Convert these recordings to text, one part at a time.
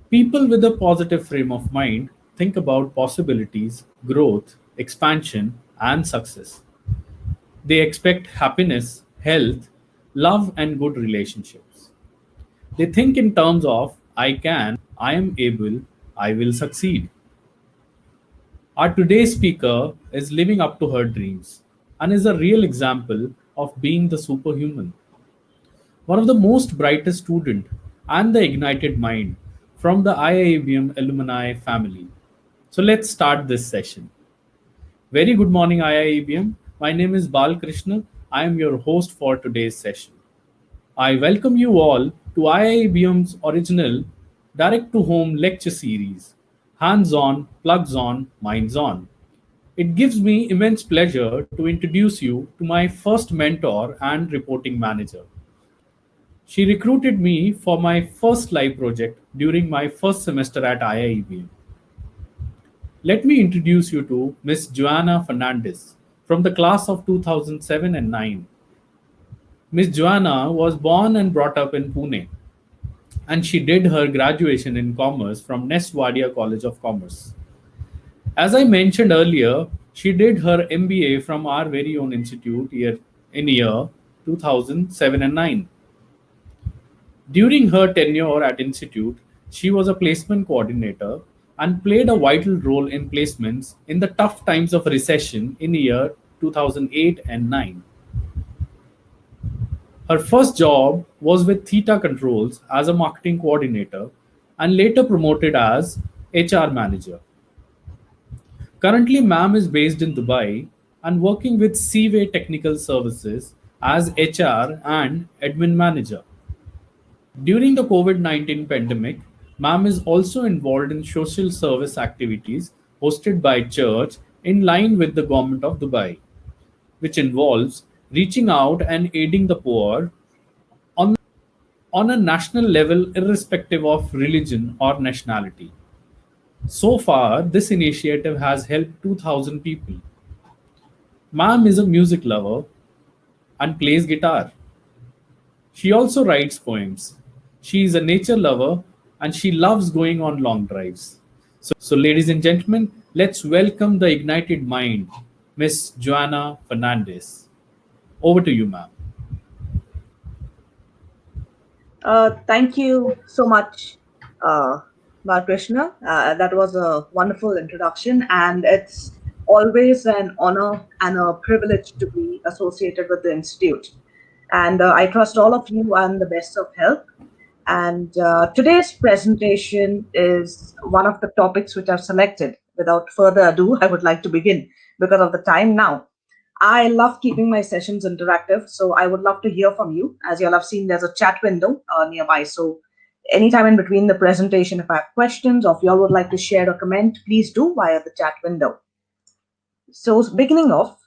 People with a positive frame of mind think about possibilities, growth, expansion, and success. They expect happiness, health, love, and good relationships. They think in terms of I can, I am able, I will succeed. Our today's speaker is living up to her dreams and is a real example of being the superhuman. One of the most brightest student and the ignited mind from the IIBM alumni family. So let's start this session. Very good morning IIBM. My name is Bal Krishna. I am your host for today's session. I welcome you all to IIBM's original direct to home lecture series, Hands On, Plugs On, Minds On. It gives me immense pleasure to introduce you to my first mentor and reporting manager. She recruited me for my first live project during my first semester at IIBM. Let me introduce you to Miss Joanna Fernandes from the class of 2007 and 9. Miss Joanna was born and brought up in Pune, and she did her graduation in commerce from Nest Wadia College of Commerce. As I mentioned earlier, she did her MBA from our very own institute in year 2007 and 9. During her tenure at institute, she was a placement coordinator and played a vital role in placements in the tough times of recession in year 2008 and 9. Her first job was with Theta Controls as a marketing coordinator and later promoted as HR manager. Currently, ma'am is based in Dubai and working with Seaway Technical Services as HR and admin manager. During the COVID 19 pandemic, ma'am is also involved in social service activities hosted by church in line with the government of Dubai, which involves reaching out and aiding the poor on, on a national level irrespective of religion or nationality. So far, this initiative has helped 2,000 people. Ma'am is a music lover and plays guitar. She also writes poems. She is a nature lover and she loves going on long drives. So, ladies and gentlemen, let's welcome the ignited mind, Miss Joanna Fernandes. Over to you, ma'am. Thank you so much, uh, Krishna. That was a wonderful introduction, and it's always an honor and a privilege to be associated with the Institute. And I trust all of you and the best of health. And today's presentation is one of the topics which I've selected. Without further ado, I would like to begin because of the time now. I love keeping my sessions interactive, so I would love to hear from you. As you'll have seen, there's a chat window nearby. So anytime in between the presentation, if I have questions or if you all would like to share or comment, please do via the chat window. So beginning off,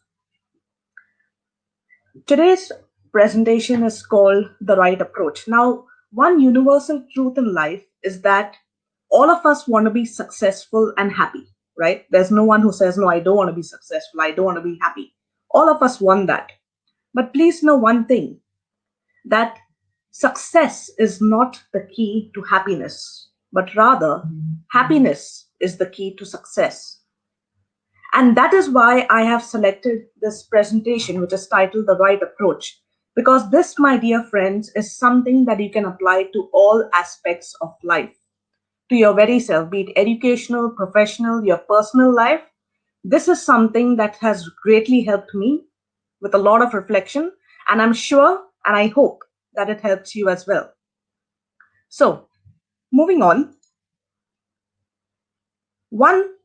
today's presentation is called The Right Approach. Now, one universal truth in life is that all of us want to be successful and happy, right? There's no one who says, no, I don't want to be successful, I don't want to be happy. All of us want that. But please know one thing, that success is not the key to happiness, but rather happiness is the key to success. And that is why I have selected this presentation, which is titled The Right Approach. Because this, my dear friends, is something that you can apply to all aspects of life, to your very self, be it educational, professional, your personal life. This is something that has greatly helped me with a lot of reflection, and I'm sure and I hope that it helps you as well. So, moving on, one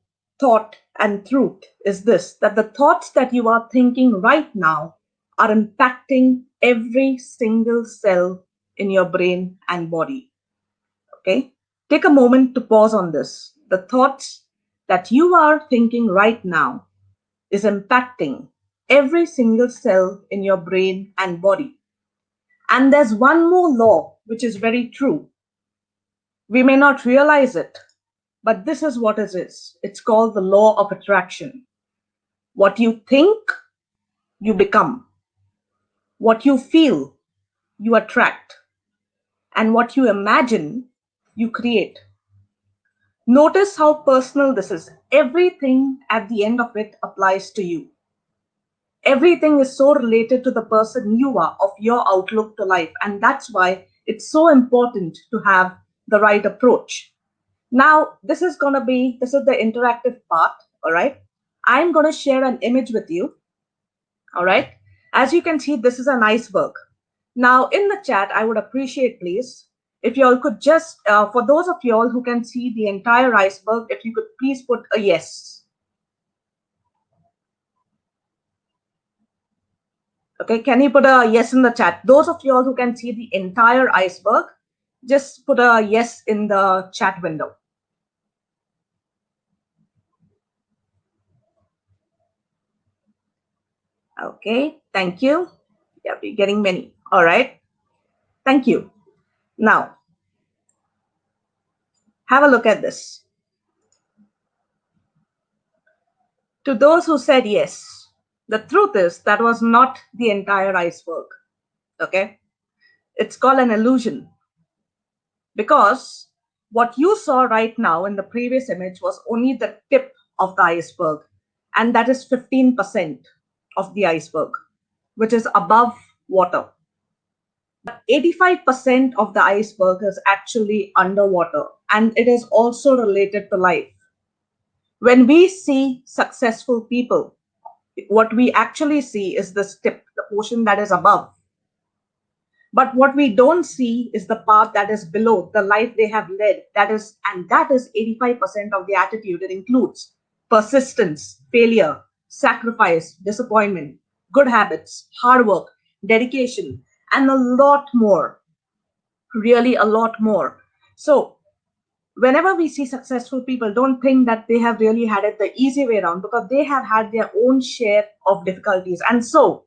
thought and truth is this, that the thoughts that you are thinking right now are impacting every single cell in your brain and body. Okay? Take a moment to pause on this. The thoughts that you are thinking right now is impacting every single cell in your brain and body. And there's one more law which is very true. We may not realize it, but this is what it is. It's called the law of attraction. What you think, you become. What you feel, you attract. And what you imagine, you create. Notice how personal this is. Everything at the end of it applies to you. Everything is so related to the person you are, of your outlook to life. And that's why it's so important to have the right approach. Now, this is the interactive part. All right. I'm going to share an image with you. All right. As you can see, this is an iceberg. Now, in the chat, I would appreciate, please, if you all could just, for those of you all who can see the entire iceberg, if you could please put a yes. Okay, can you put a yes in the chat? Those of you all who can see the entire iceberg, just put a yes in the chat window. Okay, thank you. Yeah, we're getting many. All right, thank you. Now, have a look at this. To those who said yes, the truth is that was not the entire iceberg. Okay, it's called an illusion, because what you saw right now in the previous image was only the tip of the iceberg, and that is 15% of the iceberg, which is above water. 85% of the iceberg is actually underwater, and it is also related to life. When we see successful people, what we actually see is this tip, the portion that is above. But what we don't see is the part that is below, the life they have led. That is 85% of the attitude. It includes persistence, failure, sacrifice, disappointment, good habits, hard work, dedication, and a lot more. Really, a lot more. So, whenever we see successful people, don't think that they have really had it the easy way around, because they have had their own share of difficulties. And so,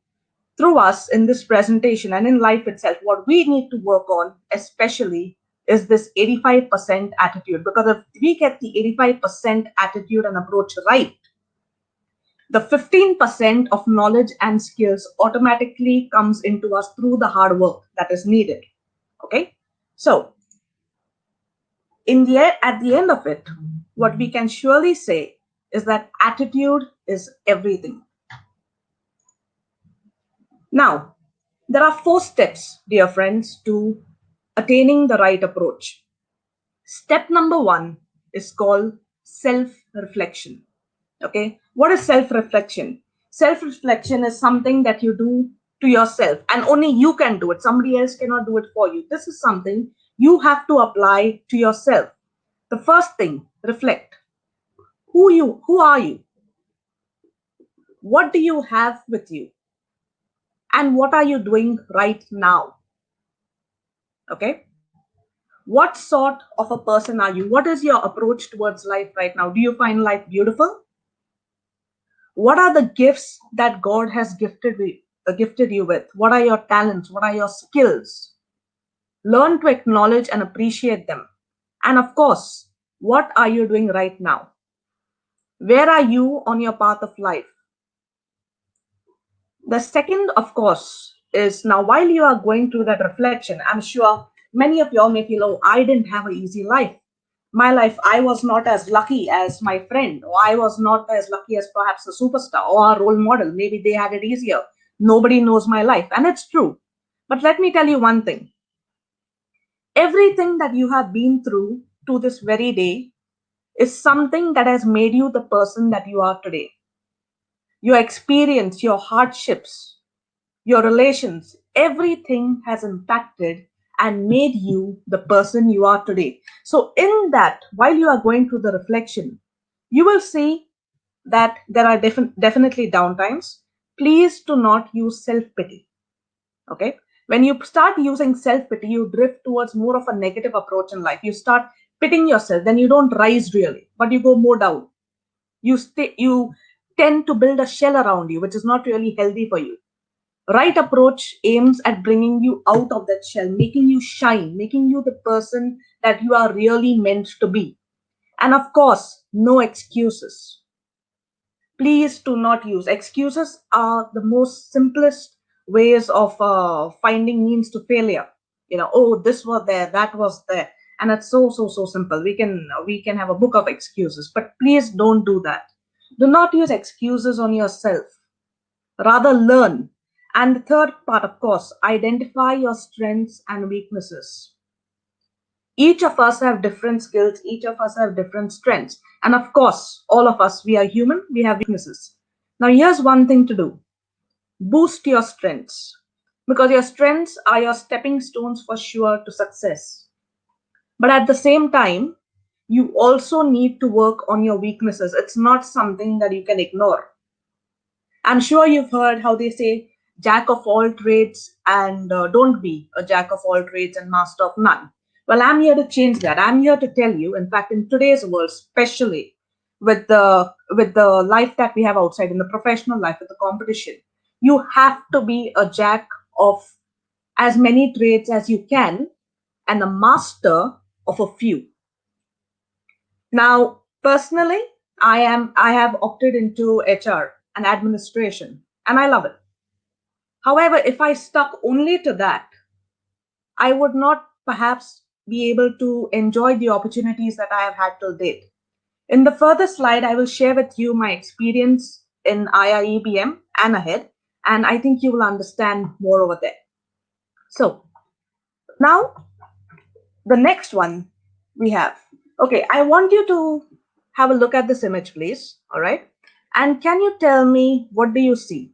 through us in this presentation and in life itself, what we need to work on, especially, is this 85% attitude. Because if we get the 85% attitude and approach right, the 15% of knowledge and skills automatically comes into us through the hard work that is needed. Okay? So, at the end of it, what we can surely say is that attitude is everything. Now, there are 4 steps, dear friends, to attaining the right approach. Step number 1 is called self-reflection. Okay, what is self-reflection? Self-reflection is something that you do to yourself, and only you can do it. Somebody else cannot do it for you. This is something you have to apply to yourself. The first thing, reflect. Who are you? What do you have with you? And what are you doing right now? Okay, what sort of a person are you? What is your approach towards life right now? Do you find life beautiful? What are the gifts that God has gifted you with? What are your talents? What are your skills? Learn to acknowledge and appreciate them. And of course, what are you doing right now? Where are you on your path of life? The second, of course, is, now while you are going through that reflection, I'm sure many of y'all may feel, oh, I didn't have an easy life. My life, I was not as lucky as my friend, or I was not as lucky as perhaps a superstar or a role model. Maybe they had it easier. Nobody knows my life. And it's true. But let me tell you one thing. Everything that you have been through to this very day is something that has made you the person that you are today. Your experience, your hardships, your relations, everything has impacted and made you the person you are today. So, in that, while you are going through the reflection, you will see that there are definitely downtimes. Please do not use self pity. Okay. When you start using self pity, you drift towards more of a negative approach in life. You start pitying yourself, then you don't rise really, but you go more down. You tend to build a shell around you, which is not really healthy for you. Right approach aims at bringing you out of that shell, making you shine, making you the person that you are really meant to be. And of course, no excuses. Please do not use excuses. Are the most simplest ways of finding means to failure. Oh, this was there, that was there. And it's so simple. We can have a book of excuses, but please don't do that. Do not use excuses on yourself. Rather learn. And the third part, of course, identify your strengths and weaknesses. Each of us have different skills, each of us have different strengths. And of course, all of us, we are human, we have weaknesses. Now, here's one thing to do: boost your strengths, because your strengths are your stepping stones for sure to success. But at the same time, you also need to work on your weaknesses. It's not something that you can ignore. I'm sure you've heard how they say jack of all trades and don't be a jack of all trades and master of none. Well, I'm here to change that. I'm here to tell you, in fact, in today's world, especially with the life that we have outside, in the professional life, with the competition, you have to be a jack of as many trades as you can and a master of a few. Now, personally, I have opted into HR and administration, and I love it. However, if I stuck only to that, I would not perhaps be able to enjoy the opportunities that I have had till date. In the further slide, I will share with you my experience in IIEBM and ahead, and I think you will understand more over there. So now the next one we have. Okay, I want you to have a look at this image, please. All right. And can you tell me, what do you see?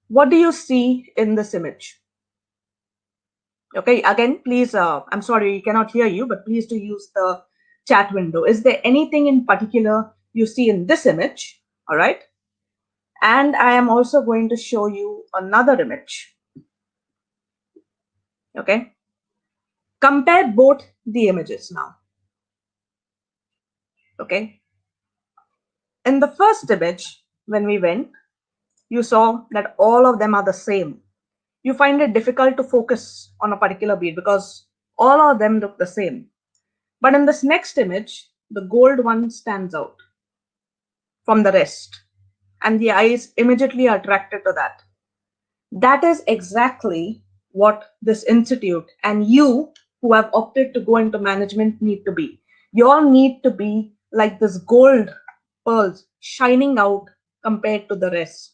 What do you see in this image? Okay, again, please, I'm sorry, you cannot hear you, but please do use the chat window. Is there anything in particular you see in this image? All right. And I am also going to show you another image. Okay. Compare both the images now. Okay. In the first image, when we went, you saw that all of them are the same. You find it difficult to focus on a particular bead because all of them look the same. But in this next image, the gold one stands out from the rest, and the eyes immediately are attracted to that. That is exactly what this institute and you who have opted to go into management need to be. You all need to be like this gold pearls shining out compared to the rest.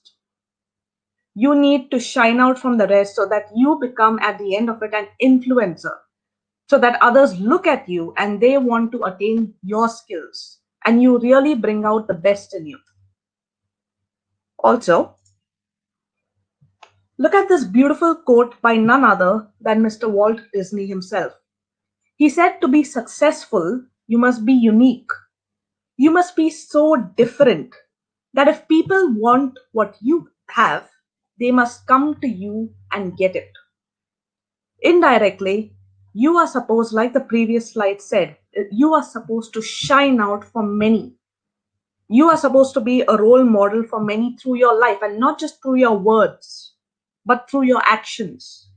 You need to shine out from the rest so that you become, at the end of it, an influencer, so that others look at you and they want to attain your skills and you really bring out the best in you. Also, look at this beautiful quote by none other than Mr. Walt Disney himself. He said, to be successful, you must be unique. You must be so different that if people want what you have, they must come to you and get it. Indirectly, you are supposed, like the previous slide said, you are supposed to shine out for many. You are supposed to be a role model for many through your life, and not just through your words, but through your actions.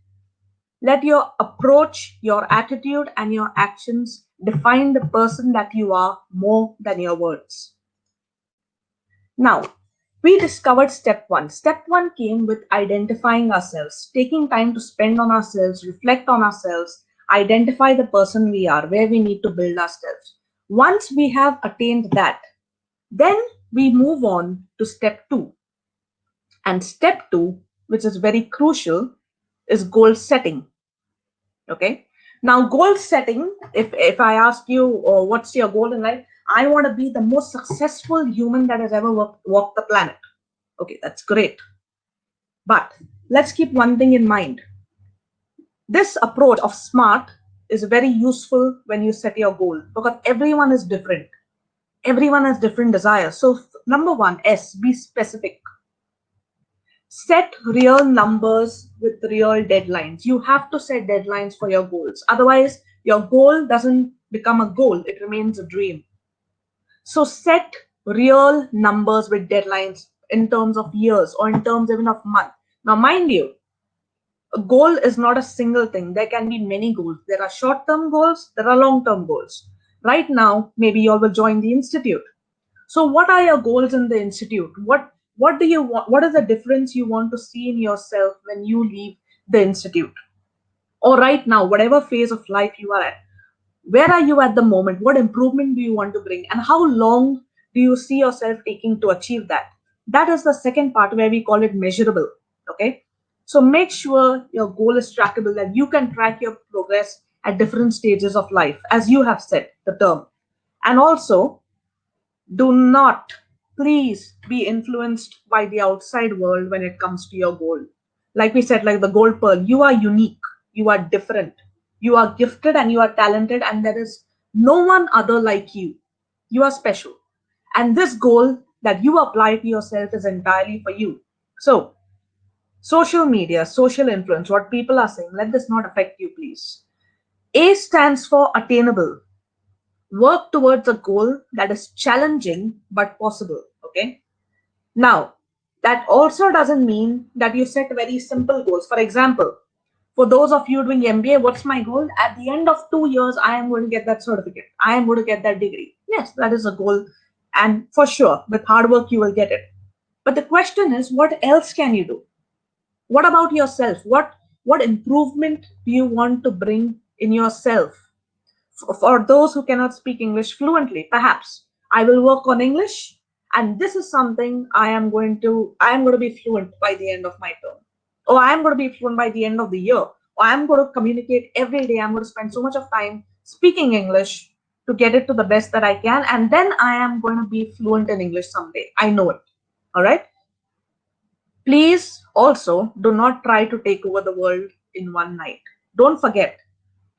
Let your approach, your attitude, and your actions define the person that you are more than your words. Now, we discovered step one. Step one came with identifying ourselves, taking time to spend on ourselves, reflect on ourselves, identify the person we are, where we need to build ourselves. Once we have attained that, then we move on to step two. And step two, which is very crucial, is goal setting. Okay. Now, goal setting, if I ask you, what's your goal in life? I want to be the most successful human that has ever walked the planet. Okay, that's great. But let's keep one thing in mind. This approach of SMART is very useful when you set your goal, because everyone is different. Everyone has different desires. So, number one, S, be specific. Set real numbers with real deadlines. You have to set deadlines for your goals. Otherwise, your goal doesn't become a goal, it remains a dream. So set real numbers with deadlines in terms of years or in terms even of months. Now, mind you, a goal is not a single thing. There can be many goals. There are short-term goals, there are long-term goals. Right now, maybe you all will join the institute. So what are your goals in the institute? What do you want? What is the difference you want to see in yourself when you leave the institute? or right now, whatever phase of life you are at, where are you at the moment? What improvement do you want to bring? And how long do you see yourself taking to achieve that? That is the second part where we call it measurable. Okay. So make sure your goal is trackable, that you can track your progress at different stages of life, as you have said, the term. And also, do not, please, be influenced by the outside world when it comes to your goal. Like we said, like the gold pearl, you are unique, you are different, you are gifted, and you are talented, and there is no one other like you. You are special. And this goal that you apply to yourself is entirely for you. So, social media, social influence, what people are saying, let this not affect you, please. A stands for attainable. Work towards a goal that is challenging but possible. Okay. Now, that also doesn't mean that you set very simple goals. For example, for those of you doing MBA, what's my goal? At the end of 2 years, I am going to get that certificate. I am going to get that degree. Yes, that is a goal. And for sure, with hard work, you will get it. But the question is, what else can you do? What about yourself? What improvement do you want to bring in yourself? For those who cannot speak English fluently, perhaps I will work on English, and this is something I am going to be fluent by the end of my term, or I am going to be fluent by the end of the year, or I am going to communicate every day. I'm going to spend so much of time speaking English to get it to the best that I can, and then I am going to be fluent in English someday. I know it. All right. Please also do not try to take over the world in one night. Don't forget,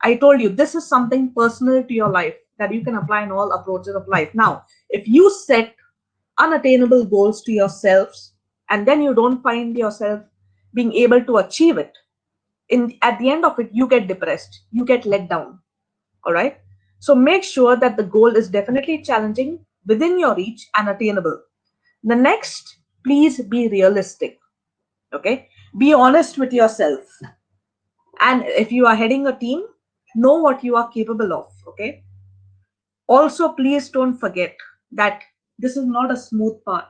I told you this is something personal to your life that you can apply in all approaches of life. Now, if you set unattainable goals to yourselves and then you don't find yourself being able to achieve it, in at the end of it, you get depressed, you get let down. All right. So make sure that the goal is definitely challenging, within your reach, and attainable. The next, please be realistic. Okay. Be honest with yourself. And if you are heading a team, know what you are capable of. Okay. Also, please don't forget that this is not a smooth path.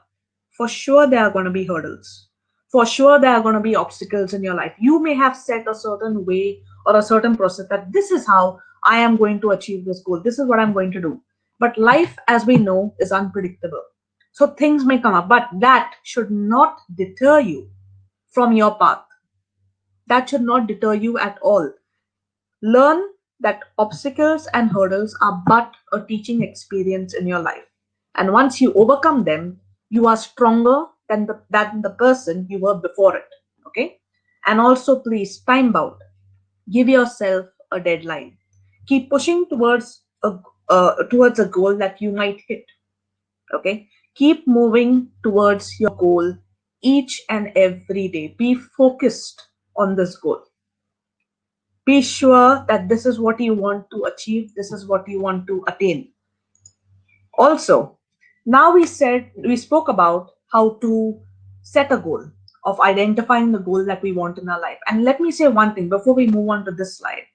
For sure, there are going to be hurdles. For sure, there are going to be obstacles in your life. You may have set a certain way or a certain process that this is how I am going to achieve this goal. This is what I'm going to do. But life, as we know, is unpredictable. So things may come up, but that should not deter you from your path. That should not deter you at all. Learn that obstacles and hurdles are but a teaching experience in your life. And once you overcome them, you are stronger than the person you were before it. Okay? And also, please, time bound. Give yourself a deadline. Keep pushing towards a goal that you might hit. Okay? Keep moving towards your goal each and every day. Be focused on this goal. Be sure that this is what you want to achieve, this is what you want to attain. Also, now we spoke about how to set a goal, of identifying the goal that we want in our life. And let me say one thing before we move on to this slide.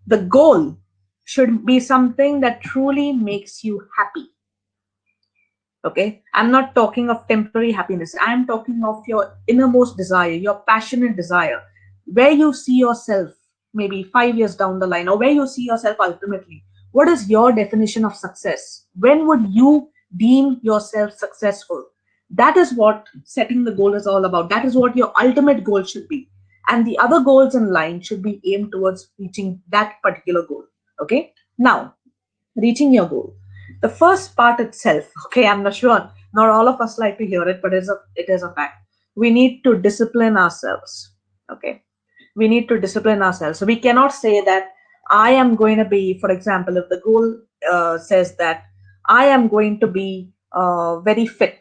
The goal should be something that truly makes you happy. Okay, I'm not talking of temporary happiness, I am talking of your innermost desire, your passionate desire, where you see yourself maybe 5 years down the line, or where you see yourself ultimately. What is your definition of success? When would you deem yourself successful? That is what setting the goal is all about. That is what your ultimate goal should be, and the other goals in line should be aimed towards reaching that particular goal. Okay, now, reaching your goal, the first part itself, okay, I'm not sure, not all of us like to hear it, but it is a fact. We need to discipline ourselves. Okay, we need to discipline ourselves. So we cannot say that I am going to be, for example, if the goal says that I am going to be very fit,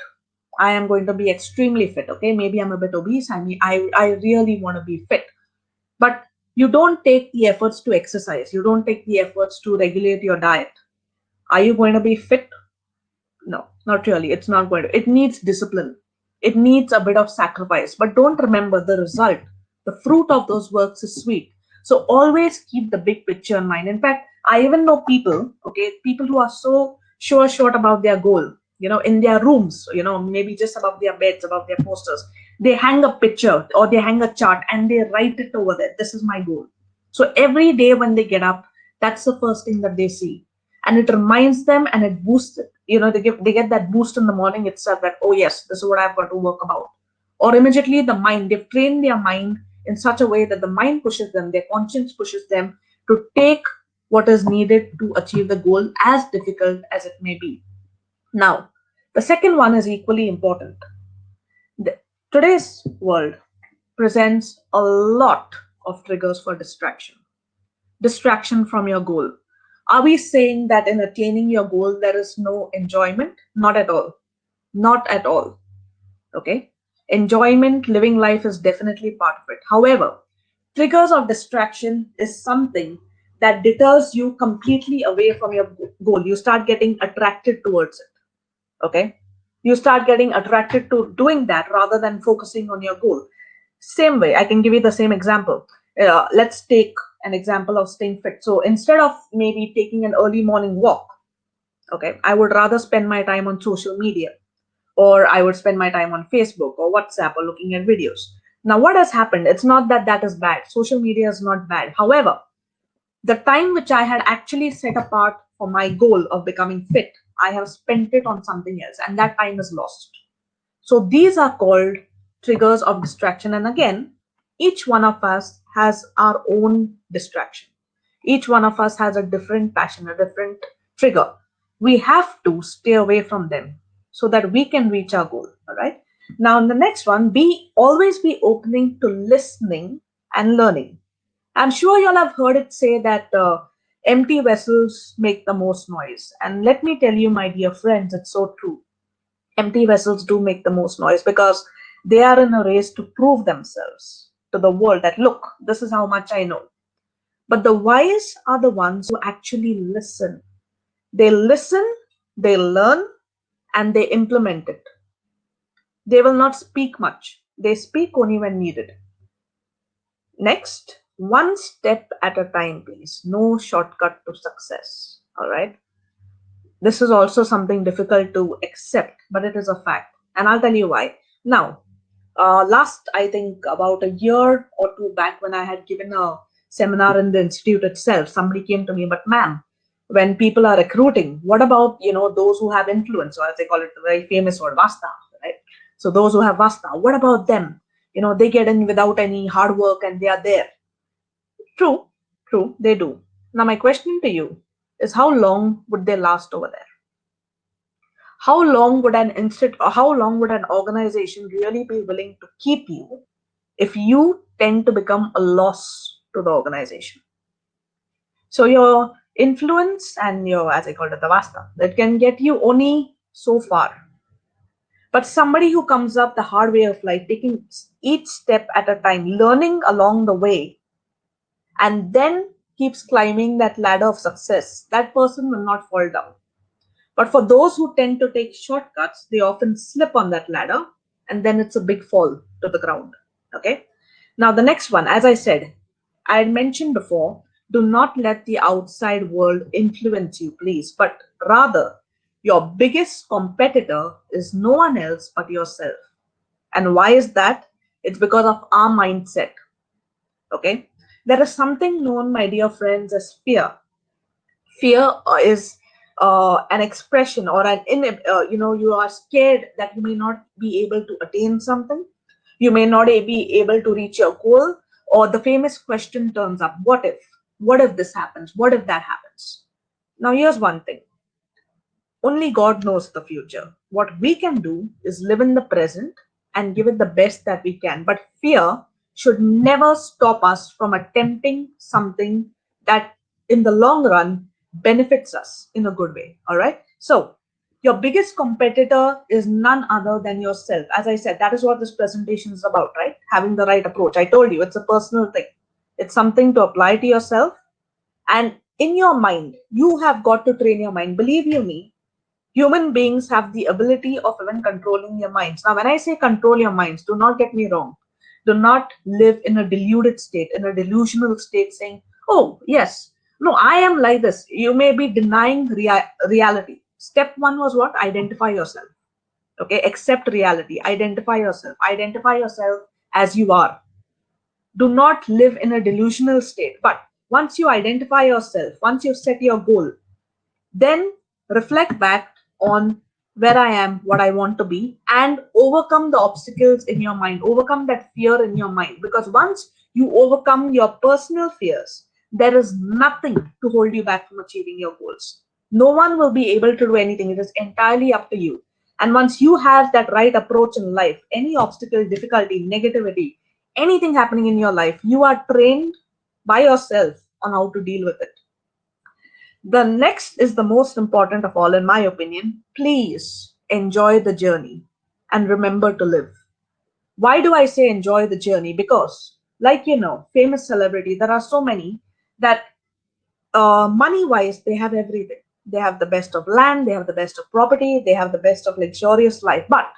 I am going to be extremely fit. Okay, maybe I'm a bit obese, I really want to be fit, but you don't take the efforts to exercise, you don't take the efforts to regulate your diet. Are you going to be fit? No, not really. It's not going to. It needs discipline. It needs a bit of sacrifice. But don't remember the result. The fruit of those works is sweet. So always keep the big picture in mind. In fact, I even know people, okay, people who are so sure short about their goal, in their rooms, maybe just above their beds, above their posters. They hang a picture or they hang a chart and they write it over there. This is my goal. So every day when they get up, that's the first thing that they see. And it reminds them and it boosts it. They get that boost in the morning itself that, oh yes, this is what I've got to work about. Or immediately the mind, they've trained their mind in such a way that the mind pushes them, their conscience pushes them to take what is needed to achieve the goal, as difficult as it may be. Now, the second one is equally important. Today's world presents a lot of triggers for distraction. Distraction from your goal. Are we saying that in attaining your goal there is no enjoyment? Not at all. Not at all. Okay? Enjoyment, living life is definitely part of it. However, triggers of distraction is something that deters you completely away from your goal. You start getting attracted towards it. Okay? You start getting attracted to doing that rather than focusing on your goal. Same way, I can give you the same example. Let's take an example of staying fit. So instead of maybe taking an early morning walk, okay, I would rather spend my time on social media, or I would spend my time on Facebook or WhatsApp or looking at videos. Now, what has happened? It's not that that is bad. Social media is not bad. However, the time which I had actually set apart for my goal of becoming fit, I have spent it on something else, and that time is lost. So these are called triggers of distraction. And again, each one of us has our own distraction. Each one of us has a different passion, a different trigger. We have to stay away from them so that we can reach our goal. All right. Now, in the next one, always be opening to listening and learning. I'm sure you'll have heard it say that empty vessels make the most noise. And let me tell you, my dear friends, it's so true. Empty vessels do make the most noise because they are in a race to prove themselves to the world that, look, this is how much I know. But the wise are the ones who actually listen. They listen, they learn, and they implement it. They will not speak much. They speak only when needed. Next, one step at a time, please. No shortcut to success. All right. This is also something difficult to accept, but it is a fact. And I'll tell you why. Now, last, I think, about a year or two back, when I had given a seminar in the institute itself, somebody came to me, but ma'am, when people are recruiting, what about, those who have influence, or as they call it, the very famous word, Vasta, right? So those who have Vasta, what about them? They get in without any hard work and they are there. True, true, they do. Now, my question to you is, how long would they last over there? How long would an organization really be willing to keep you if you tend to become a loss to the organization? So your influence and your, as I call it, the vasta, that can get you only so far. But somebody who comes up the hard way of life, taking each step at a time, learning along the way, and then keeps climbing that ladder of success, that person will not fall down. But for those who tend to take shortcuts, they often slip on that ladder, and then it's a big fall to the ground. Okay. Now, the next one, as I said, I had mentioned before, do not let the outside world influence you, please, but rather your biggest competitor is no one else but yourself. And why is that? It's because of our mindset. Okay. There is something known, my dear friends, as fear. Fear is an expression, or you are scared that you may not be able to attain something, you may not be able to reach your goal, or the famous question turns up, what if this happens, what if that happens? Now, here's one thing: only God knows the future. What we can do is live in the present and give it the best that we can. But fear should never stop us from attempting something that, in the long run, benefits us in a good way. All right. So, your biggest competitor is none other than yourself. As I said, that is what this presentation is about, right? Having the right approach. I told you it's a personal thing, it's something to apply to yourself. And in your mind, you have got to train your mind. Believe you me, human beings have the ability of even controlling their minds. Now, when I say control your minds, do not get me wrong. Do not live in a deluded state, in a delusional state, saying, oh, yes, no, I am like this. You may be denying reality. Step one was what? Identify yourself. Okay, accept reality. Identify yourself. Identify yourself as you are. Do not live in a delusional state. But once you identify yourself, once you set your goal, then reflect back on where I am, what I want to be, and overcome the obstacles in your mind, overcome that fear in your mind. Because once you overcome your personal fears, there is nothing to hold you back from achieving your goals. No one will be able to do anything. It is entirely up to you. And once you have that right approach in life, any obstacle, difficulty, negativity, anything happening in your life, you are trained by yourself on how to deal with it. The next is the most important of all, in my opinion. Please enjoy the journey and remember to live. Why do I say enjoy the journey? Because, like famous celebrity, there are so many that money wise, they have everything. They have the best of land, they have the best of property, they have the best of luxurious life. But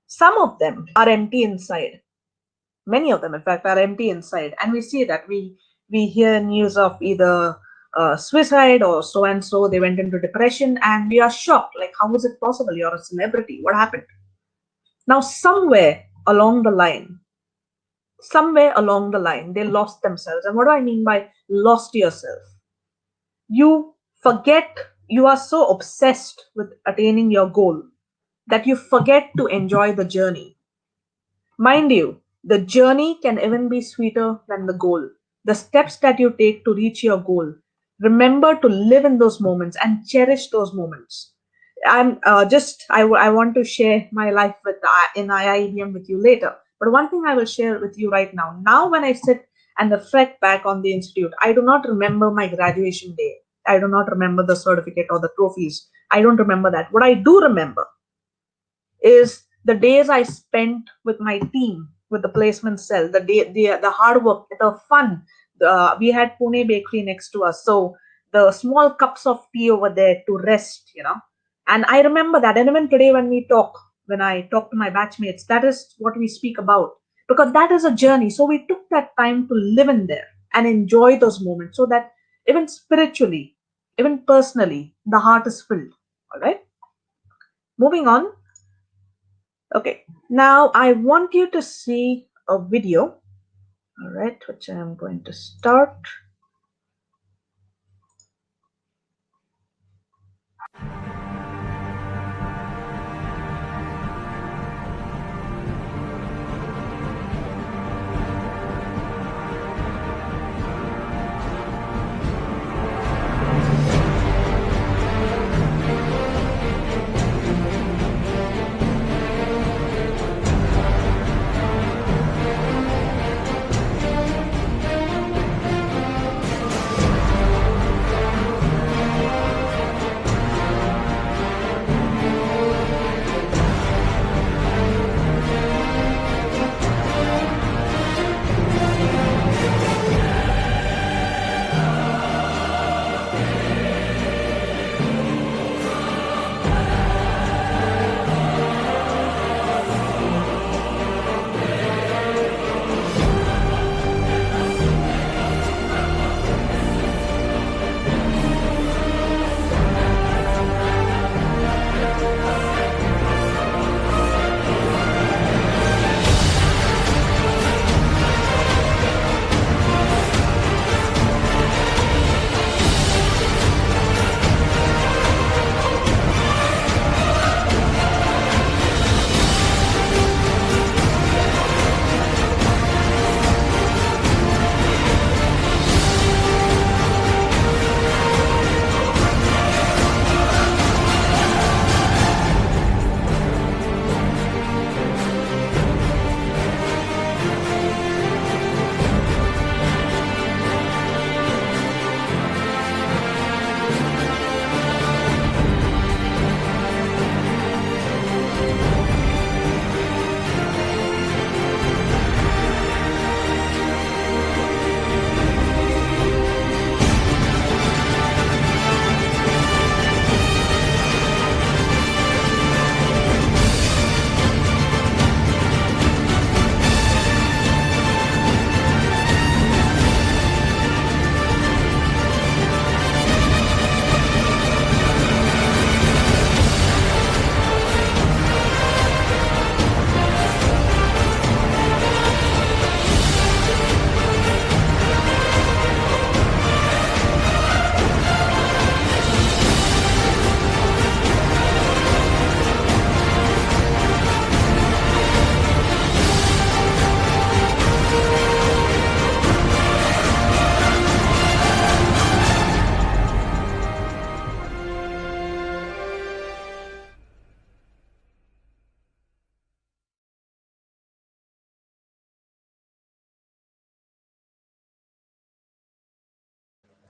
some of them are empty inside. Many of them, in fact, are empty inside. And we see that we hear news of either suicide or so and so, they went into depression, and we are shocked, like, how is it possible? You're a celebrity, what happened? Now somewhere along the line they lost themselves. And what do I mean by lost yourself? You forget, you are so obsessed with attaining your goal that you forget to enjoy the journey. Mind you, the journey can even be sweeter than the goal. The steps that you take to reach your goal, remember to live in those moments and cherish those moments. I want to share my life with in IIEM with you later. But one thing I will share with you right now. Now, when I sit and reflect back on the institute, I do not remember my graduation day. I do not remember the certificate or the trophies. I don't remember that. What I do remember is the days I spent with my team, with the placement cell, the hard work, the fun. We had Pune Bakery next to us, so the small cups of tea over there to rest. And I remember that. And even today, when I talk to my batchmates, that is what we speak about, because that is a journey. So we took that time to live in there and enjoy those moments, so that even spiritually, even personally, the heart is filled. All right. Moving on. Okay, now I want you to see a video, all right, which I am going to start.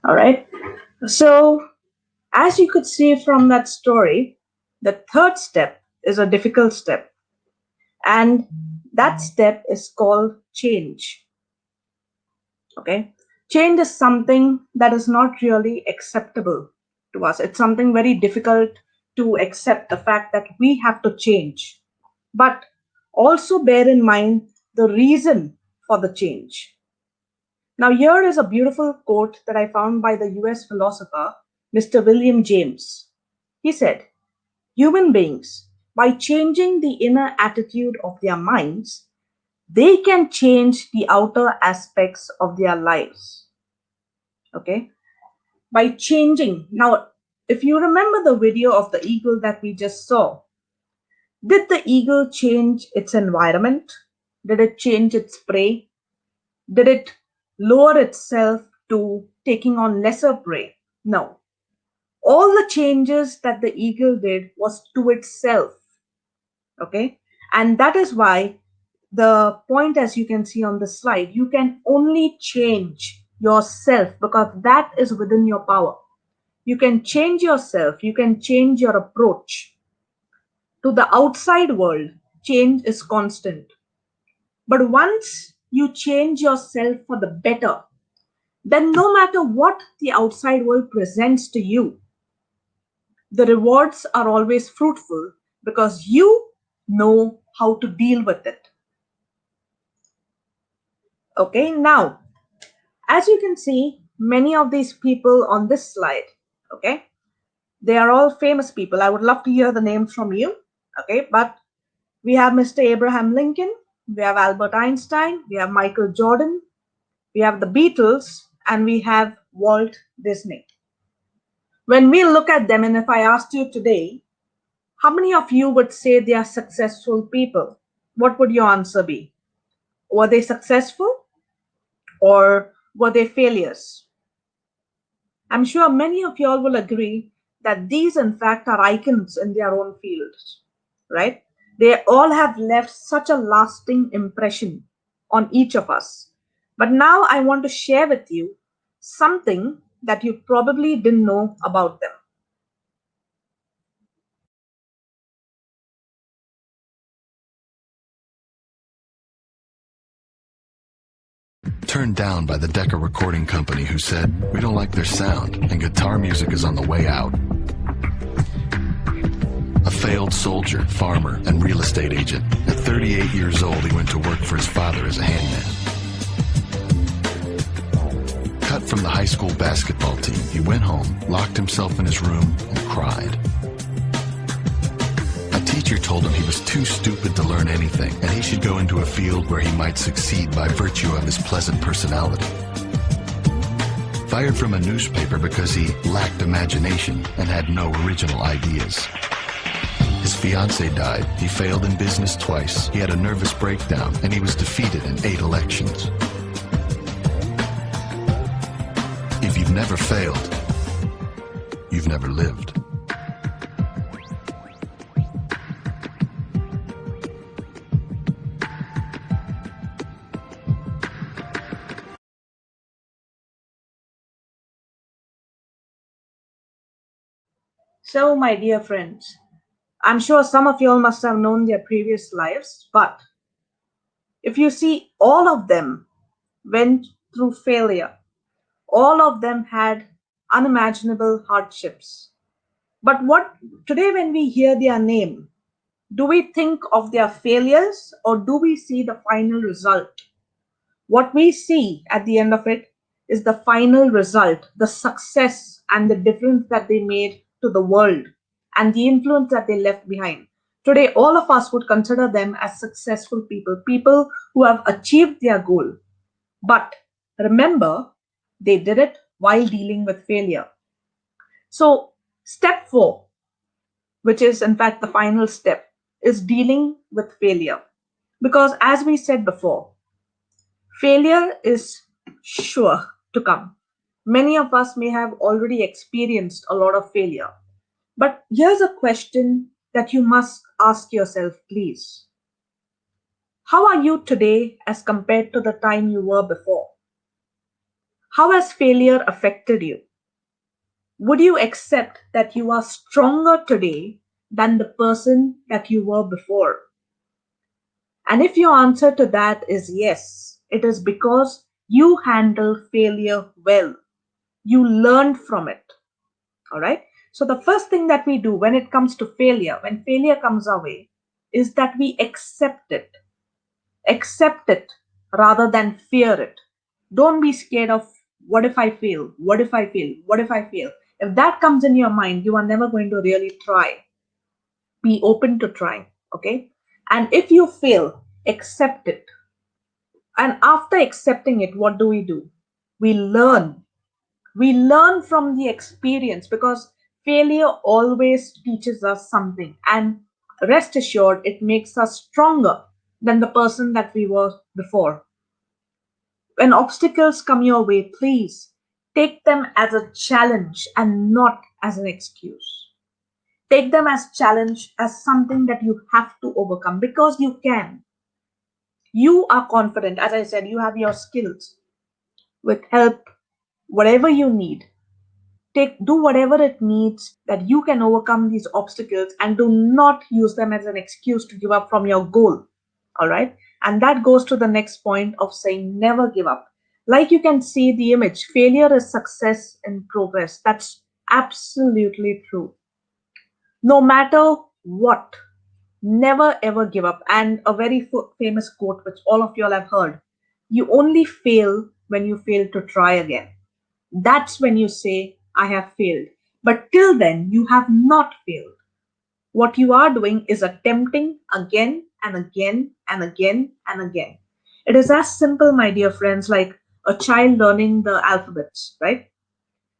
All right. So, as you could see from that story, the third step is a difficult step, and that step is called change. Okay. Change is something that is not really acceptable to us. It's something very difficult to accept the fact that we have to change. But also bear in mind the reason for the change. Now, here is a beautiful quote that I found by the US philosopher, Mr. William James. He said, human beings, by changing the inner attitude of their minds, they can change the outer aspects of their lives. Okay? By changing. Now, if you remember the video of the eagle that we just saw, did the eagle change its environment? Did it change its prey? Did it lower itself to taking on lesser prey? No. All the changes that the eagle did was to itself. Okay. And that is why the point, as you can see on the slide, you can only change yourself because that is within your power. You can change yourself, you can change your approach. To the outside world, change is constant. But once you change yourself for the better, then no matter what the outside world presents to you, the rewards are always fruitful because you know how to deal with it. Okay, now, as you can see, many of these people on this slide, okay, they are all famous people. I would love to hear the names from you, okay, but we have Mr. Abraham Lincoln, we have Albert Einstein, we have Michael Jordan, we have the Beatles, and we have Walt Disney. When we look at them, and if I asked you today, how many of you would say they are successful people? What would your answer be? Were they successful or were they failures? I'm sure many of you all will agree that these, in fact, are icons in their own fields, right? They all have left such a lasting impression on each of us. But now I want to share with you something that you probably didn't know about them. Turned down by the Decca recording company who said, we don't like their sound and guitar music is on the way out. A failed soldier, farmer, and real estate agent. At 38 years old, he went to work for his father as a handyman. Cut from the high school basketball team, he went home, locked himself in his room, and cried. A teacher told him he was too stupid to learn anything, and he should go into a field where he might succeed by virtue of his pleasant personality. Fired from a newspaper because he lacked imagination and had no original ideas. His fiancée died, he failed in business twice, he had a nervous breakdown, and he was defeated in 8 elections. If you've never failed, you've never lived. So, my dear friends, I'm sure some of you all must have known their previous lives, but if you see, all of them went through failure. All of them had unimaginable hardships. But what today, when we hear their name, do we think of their failures or do we see the final result? What we see at the end of it is the final result, the success and the difference that they made to the world and the influence that they left behind. Today, all of us would consider them as successful people, people who have achieved their goal. But remember, they did it while dealing with failure. So, step 4, which is in fact the final step, is dealing with failure. Because as we said before, failure is sure to come. Many of us may have already experienced a lot of failure. But here's a question that you must ask yourself, please. How are you today as compared to the time you were before? How has failure affected you? Would you accept that you are stronger today than the person that you were before? And if your answer to that is yes, it is because you handle failure well. You learned from it. All right. So the first thing that we do when it comes to failure, when failure comes our way, is that we accept it. Accept it rather than fear it. Don't be scared of what if I fail? What if I fail? What if I fail? If that comes in your mind, you are never going to really try. Be open to trying. Okay. And if you fail, accept it. And after accepting it, what do? We learn. We learn from the experience because failure always teaches us something. And rest assured, it makes us stronger than the person that we were before. When obstacles come your way, please take them as a challenge and not as an excuse. Take them as challenge, as something that you have to overcome because you can. You are confident. As I said, you have your skills. With help, whatever you need, do whatever it needs that you can overcome these obstacles, and do not use them as an excuse to give up from your goal. All right. And that goes to the next point of saying never give up. Like you can see the image, failure is success in progress. That's absolutely true. No matter what, never ever give up. And a very famous quote, which all of you all have heard: you only fail when you fail to try again. That's when you say, I have failed. But till then, you have not failed. What you are doing is attempting again and again and again and again. It is as simple, my dear friends, like a child learning the alphabets, right?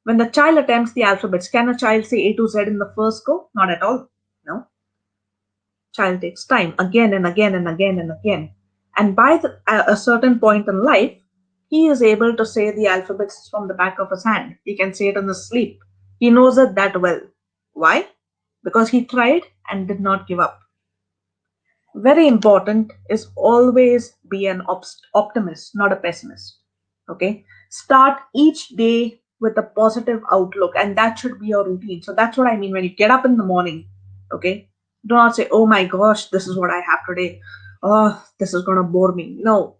When the child attempts the alphabets, can a child say A to Z in the first go? Not at all. No. Child takes time again and again and again and again. And by a certain point in life, he is able to say the alphabets from the back of his hand. He can say it in his sleep. He knows it that well. Why? Because he tried and did not give up. Very important is always be an optimist, not a pessimist. Okay. Start each day with a positive outlook, and that should be your routine. So that's what I mean when you get up in the morning. Okay. Do not say, oh my gosh, this is what I have today. Oh, this is going to bore me. No.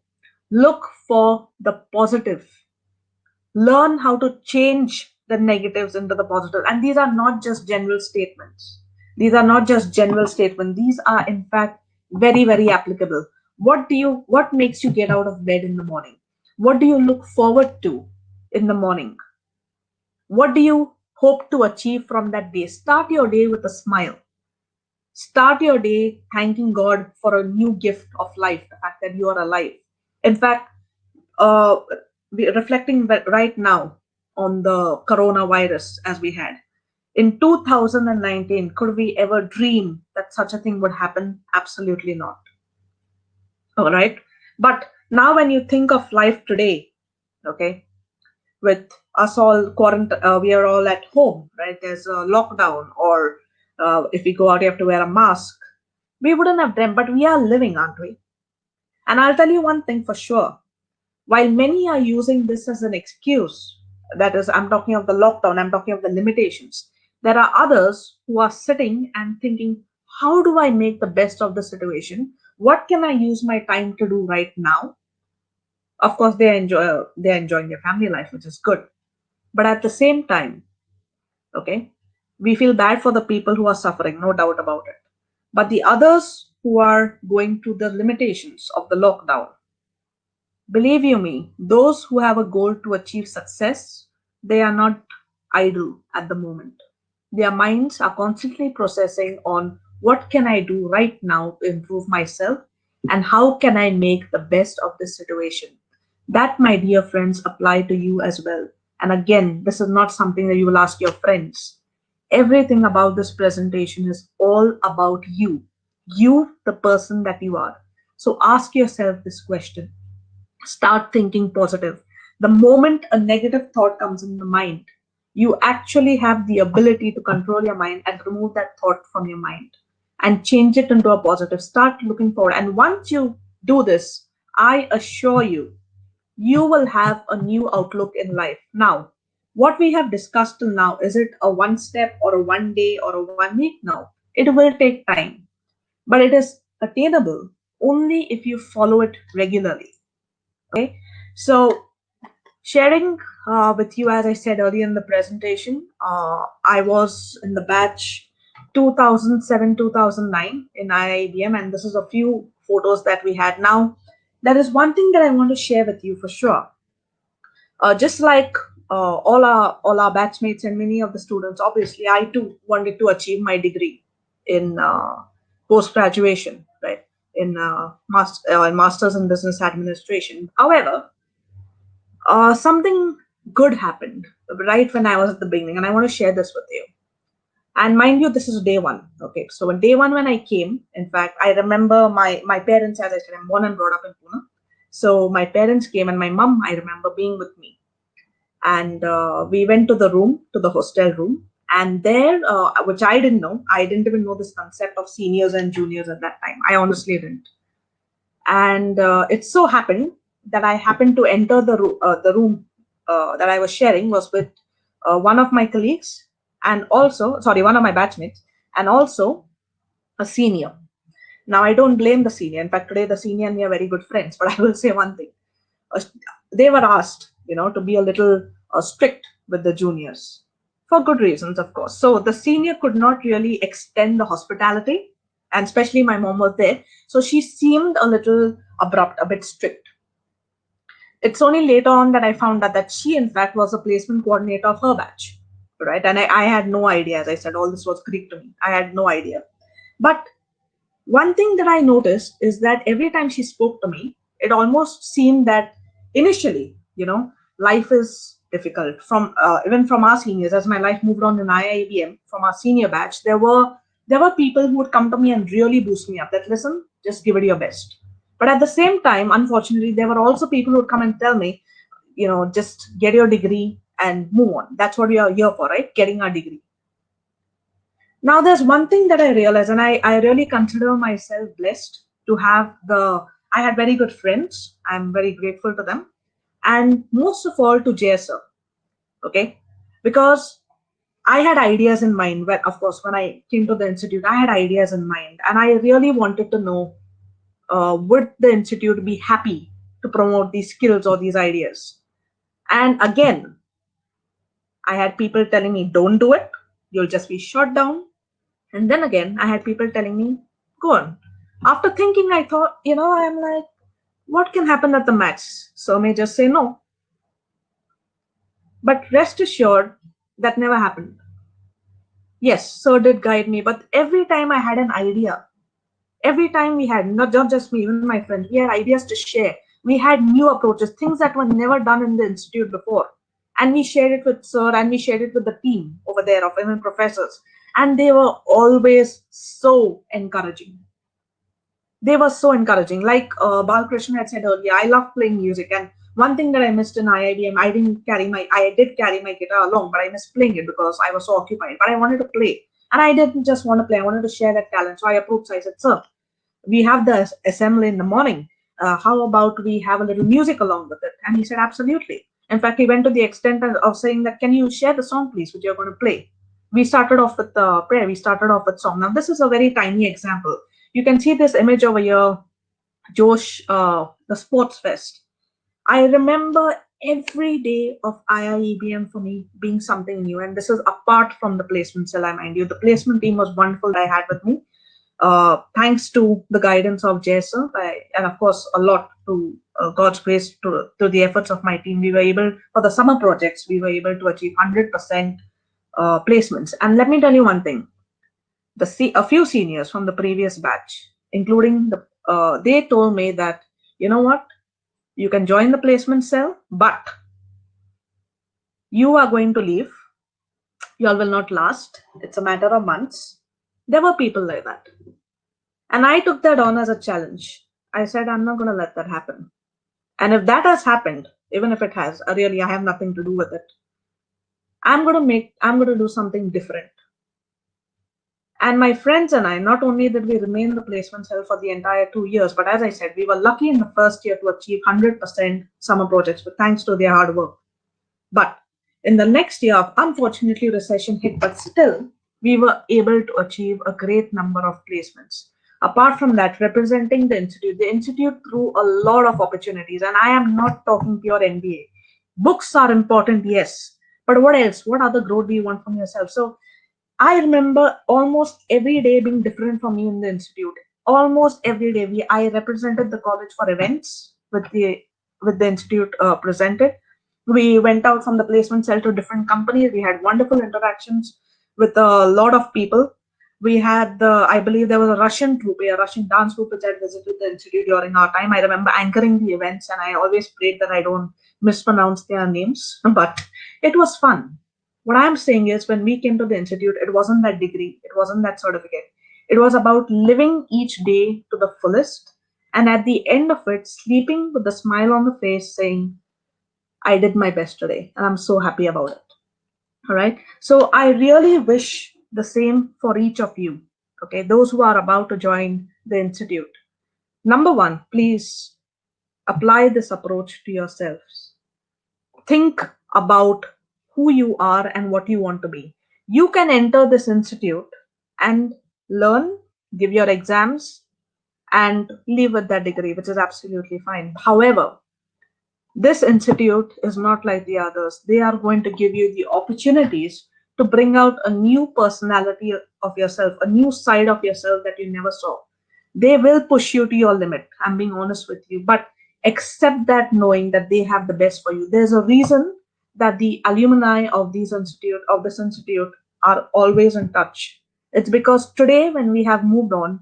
Look for the positive. Learn how to change the negatives into the positive. And these are not just general statements. These are not just general statements. These are, in fact, very, very applicable. What makes you get out of bed in the morning? What do you look forward to in the morning? What do you hope to achieve from that day? Start your day with a smile. Start your day thanking God for a new gift of life, the fact that you are alive. In fact, uh, reflecting right now on the coronavirus as we had. In 2019, could we ever dream that such a thing would happen? Absolutely not. All right. But now, when you think of life today, okay, with us all quarantined, we are all at home, right? There's a lockdown, or if we go out, you have to wear a mask. We wouldn't have dreamt, but we are living, aren't we? And I'll tell you one thing for sure. While many are using this as an excuse, that is, I'm talking of the lockdown, I'm talking of the limitations, there are others who are sitting and thinking, how do I make the best of the situation? What can I use my time to do right now? Of course, they're enjoying their family life, which is good. But at the same time, okay, we feel bad for the people who are suffering, no doubt about it. But the others who are going through the limitations of the lockdown, believe you me, those who have a goal to achieve success, they are not idle at the moment. Their minds are constantly processing on what can I do right now to improve myself, and how can I make the best of this situation. That, my dear friends, apply to you as well. And again, this is not something that you will ask your friends. Everything about this presentation is all about you, the person that you are. So ask yourself this question. Start thinking positive. The moment a negative thought comes in the mind, you actually have the ability to control your mind and remove that thought from your mind and change it into a positive. Start looking forward. And once you do this, I assure you, you will have a new outlook in life. Now, what we have discussed till now, is it a one step or a one day or a 1 week? No, it will take time, but it is attainable only if you follow it regularly. Okay, so sharing with you, as I said earlier in the presentation, I was in the batch 2007 2009 in IIBM, and this is a few photos that we had. Now, there is one thing that I want to share with you for sure. Just like all our batchmates and many of the students, obviously, I too wanted to achieve my degree in post graduation, right? In masters in business administration. However, something good happened right when I was at the beginning, and I want to share this with you. And mind you, this is day one. Okay, so on day one when I came, in fact, I remember my parents. As I said, I'm born and brought up in Pune. So my parents came, and my mom, I remember, being with me, and we went to the room, to the hostel room, and there, which I didn't know, I didn't even know this concept of seniors and juniors at that time. I honestly didn't. And it so happened that I happened to enter the room that I was sharing was with one of my colleagues, and also, sorry, one of my batchmates, and also a senior. Now, I don't blame the senior. In fact, today the senior and me are very good friends. But I will say one thing: uh, they were asked, to be a little strict with the juniors for good reasons, of course. So the senior could not really extend the hospitality, and especially my mom was there, so she seemed a little abrupt, a bit strict. It's only later on that I found out that she, in fact, was a placement coordinator of her batch, right? And I had no idea. As I said, all this was Greek to me. I had no idea. But one thing that I noticed is that every time she spoke to me, it almost seemed that initially, life is difficult. From even from our seniors, as my life moved on in IIBM, from our senior batch, there were people who would come to me and really boost me up. That, listen, just give it your best. But at the same time, unfortunately, there were also people who would come and tell me, just get your degree and move on. That's what we are here for, right? Getting our degree. Now, there's one thing that I realized, and I really consider myself blessed to have I had very good friends. I'm very grateful to them. And most of all to JSR, okay? Because I had ideas in mind. Well, of course, when I came to the institute, I had ideas in mind. And I really wanted to know, would the institute be happy to promote these skills or these ideas? And again, I had people telling me, don't do it. You'll just be shot down. And then again, I had people telling me, go on. After thinking, I thought, I'm like, what can happen at the max? So I may just say no. But rest assured, that never happened. Yes, sir did guide me, but every time I had an idea, every time we had, not just me, even my friends, we had ideas to share. We had new approaches, things that were never done in the institute before. And we shared it with sir, and we shared it with the team over there of even professors. And they were always so encouraging. They were so encouraging. Like Balkrishna had said earlier, I love playing music. And one thing that I missed in IIBM, I did carry my guitar along, but I missed playing it because I was so occupied. But I wanted to play. And I didn't just want to play, I wanted to share that talent. So I approached, I said, sir, we have the assembly in the morning. How about we have a little music along with it? And he said, absolutely. In fact, he went to the extent of saying that, can you share the song, please, which you're going to play? We started off with prayer. We started off with song. Now, this is a very tiny example. You can see this image over here, Josh, the sports fest. I remember every day of IIEBM for me being something new. And this is apart from the placement cell, I mind you. The placement team was wonderful that I had with me. Thanks to the guidance of Jason, and of course, a lot to God's grace, to the efforts of my team, we were able, for the summer projects, we were able to achieve 100% placements. And let me tell you one thing. A few seniors from the previous batch, including they told me that, you know what, you can join the placement cell, but you are going to leave. You all will not last. It's a matter of months. There were people like that. And I took that on as a challenge. I said, I'm not going to let that happen. And if that has happened, even if it has, really, I have nothing to do with it. I'm going to do something different. And my friends and I, not only did we remain in the placement cell for the entire 2 years, but as I said, we were lucky in the first year to achieve 100% summer projects, but thanks to their hard work. But in the next year, unfortunately, recession hit, but still, we were able to achieve a great number of placements. Apart from that, representing the institute threw a lot of opportunities, and I am not talking pure MBA. Books are important, yes, but what else? What other growth do you want from yourself? So I remember almost every day being different for me in the institute. Almost every day, I represented the college for events with the institute presented. We went out from the placement cell to different companies. We had wonderful interactions with a lot of people. We had I believe there was a Russian troupe, a Russian dance troupe, which had visited the institute during our time. I remember anchoring the events, and I always prayed that I don't mispronounce their names. But it was fun. What I'm saying is, when we came to the institute, it wasn't that degree, it wasn't that certificate. It was about living each day to the fullest, and at the end of it, sleeping with a smile on the face, saying, I did my best today, and I'm so happy about it. All right. So I really wish the same for each of you. Okay. Those who are about to join the institute. Number one, please apply this approach to yourselves. Think about who you are and what you want to be. You can enter this institute and learn, give your exams, and leave with that degree, which is absolutely fine. However, this institute is not like the others. They are going to give you the opportunities to bring out a new personality of yourself, a new side of yourself that you never saw. They will push you to your limit. I'm being honest with you, but accept that knowing that they have the best for you. There's a reason that the alumni of this institute are always in touch. It's because today, when we have moved on,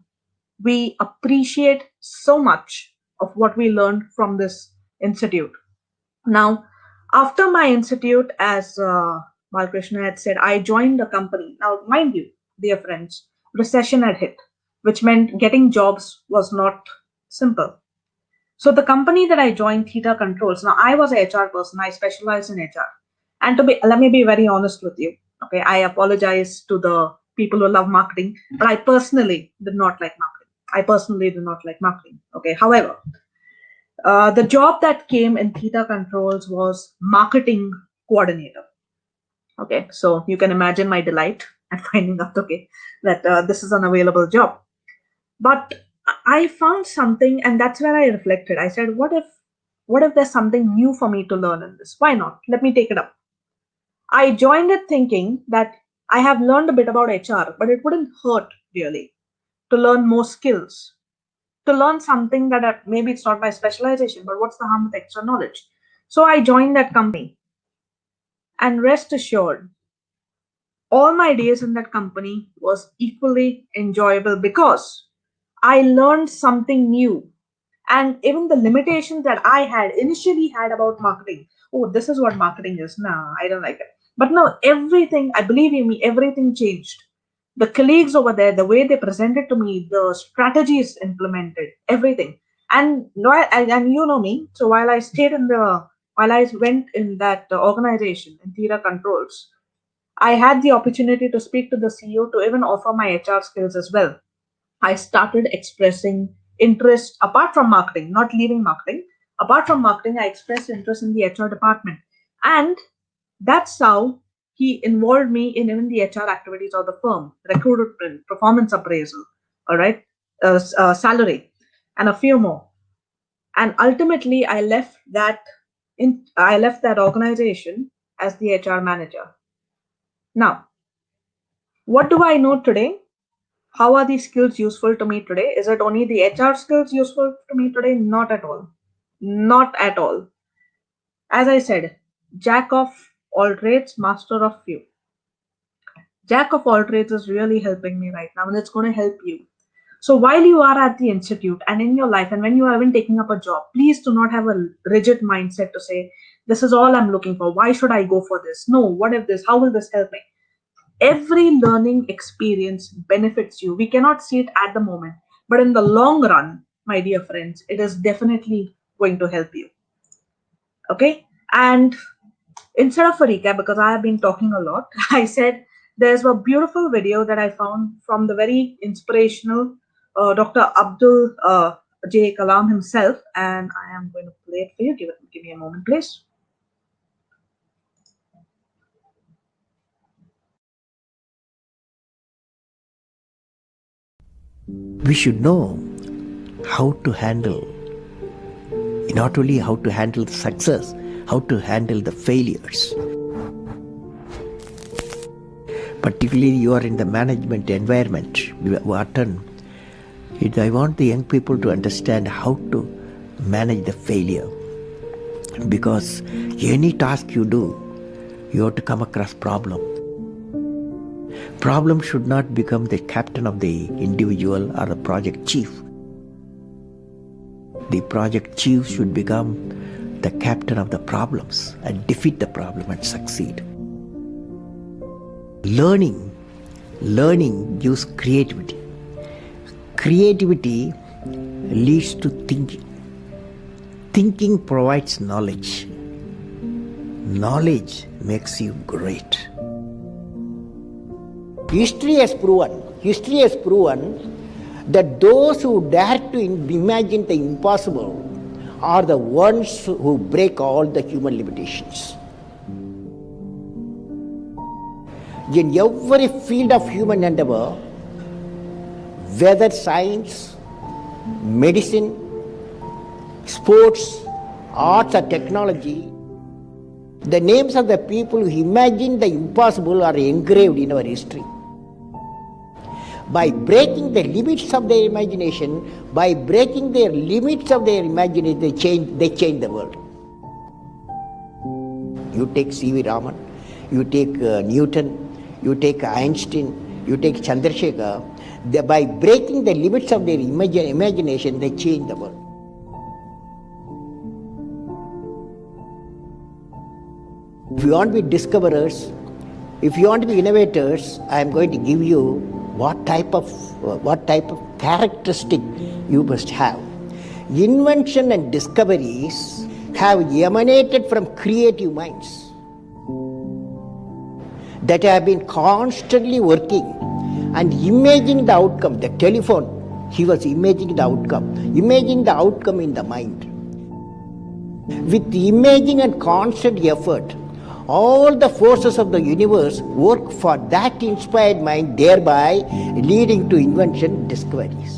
we appreciate so much of what we learned from this institute. Now, after my institute, as Balkrishna had said, I joined a company. Now, mind you, dear friends, recession had hit, which meant getting jobs was not simple. So the company that I joined, Theta Controls. Now, I was a HR person. I specialize in HR. And let me be very honest with you. Okay, I apologize to the people who love marketing, but I personally did not like marketing. I personally do not like marketing. Okay, however, the job that came in Theta Controls was marketing coordinator. Okay, so you can imagine my delight at finding out, okay, that this is an available job. But I found something, and that's where I reflected. I said, what if there's something new for me to learn in this? Why not? Let me take it up. I joined it thinking that I have learned a bit about HR, but it wouldn't hurt really to learn more skills, to learn something that maybe it's not my specialization, but what's the harm with extra knowledge? So I joined that company, and rest assured, all my days in that company was equally enjoyable because I learned something new. And even the limitations that I had initially had about marketing. Oh, this is what marketing is. Nah, I don't like it. But no, everything, I believe in me, everything changed. The colleagues over there, the way they presented to me, the strategies implemented, everything. And you know me, so while I went in that organization in Theta Controls, I had the opportunity to speak to the CEO to even offer my HR skills as well. I started expressing interest apart from marketing, not leaving marketing. Apart from marketing, I expressed interest in the HR department. And that's how he involved me in even the HR activities of the firm, recruitment, performance appraisal, all right, salary, and a few more. And ultimately, I left that organization as the HR manager. Now, what do I know today? How are these skills useful to me today? Is it only the HR skills useful to me today? Not at all. Not at all. As I said, jack of all trades, master of few. Jack of all trades is really helping me right now, and it's going to help you. So while you are at the institute and in your life, and when you are even taking up a job, please do not have a rigid mindset to say, this is all I'm looking for. Why should I go for this? No, what if this? How will this help me? Every learning experience benefits you. We cannot see it at the moment, but in the long run, my dear friends, it is definitely going to help you. Okay. And instead of a recap, because I have been talking a lot, I said there's a beautiful video that I found from the very inspirational Dr. Abdul J. Kalam himself, and I am going to play it for you. Give me a moment, please. We should know how to handle, not only how to handle the success, how to handle the failures. Particularly you are in the management environment, Wharton, I want the young people to understand how to manage the failure. Because any task you do, you have to come across problem. Problem should not become the captain of the individual or the project chief. The project chief should become the captain of the problems and defeat the problem and succeed. Learning gives creativity. Creativity leads to thinking. Thinking provides knowledge. Knowledge makes you great. History has proven that those who dare to imagine the impossible are the ones who break all the human limitations. In every field of human endeavor, whether science, medicine, sports, arts or technology, the names of the people who imagined the impossible are engraved in our history. By breaking the limits of their imagination, they change the world. You take C.V. Raman, you take Newton, you take Einstein, you take Chandrasekhar. By breaking the limits of their imagination, they change the world. If you want to be discoverers, if you want to be innovators, I am going to give you what type of characteristic you must have. Invention and discoveries have emanated from creative minds that have been constantly working and imagining the outcome. The telephone, he was imagining the outcome in the mind. With imaging and constant effort, all the forces of the universe work for that inspired mind, thereby leading to invention discoveries.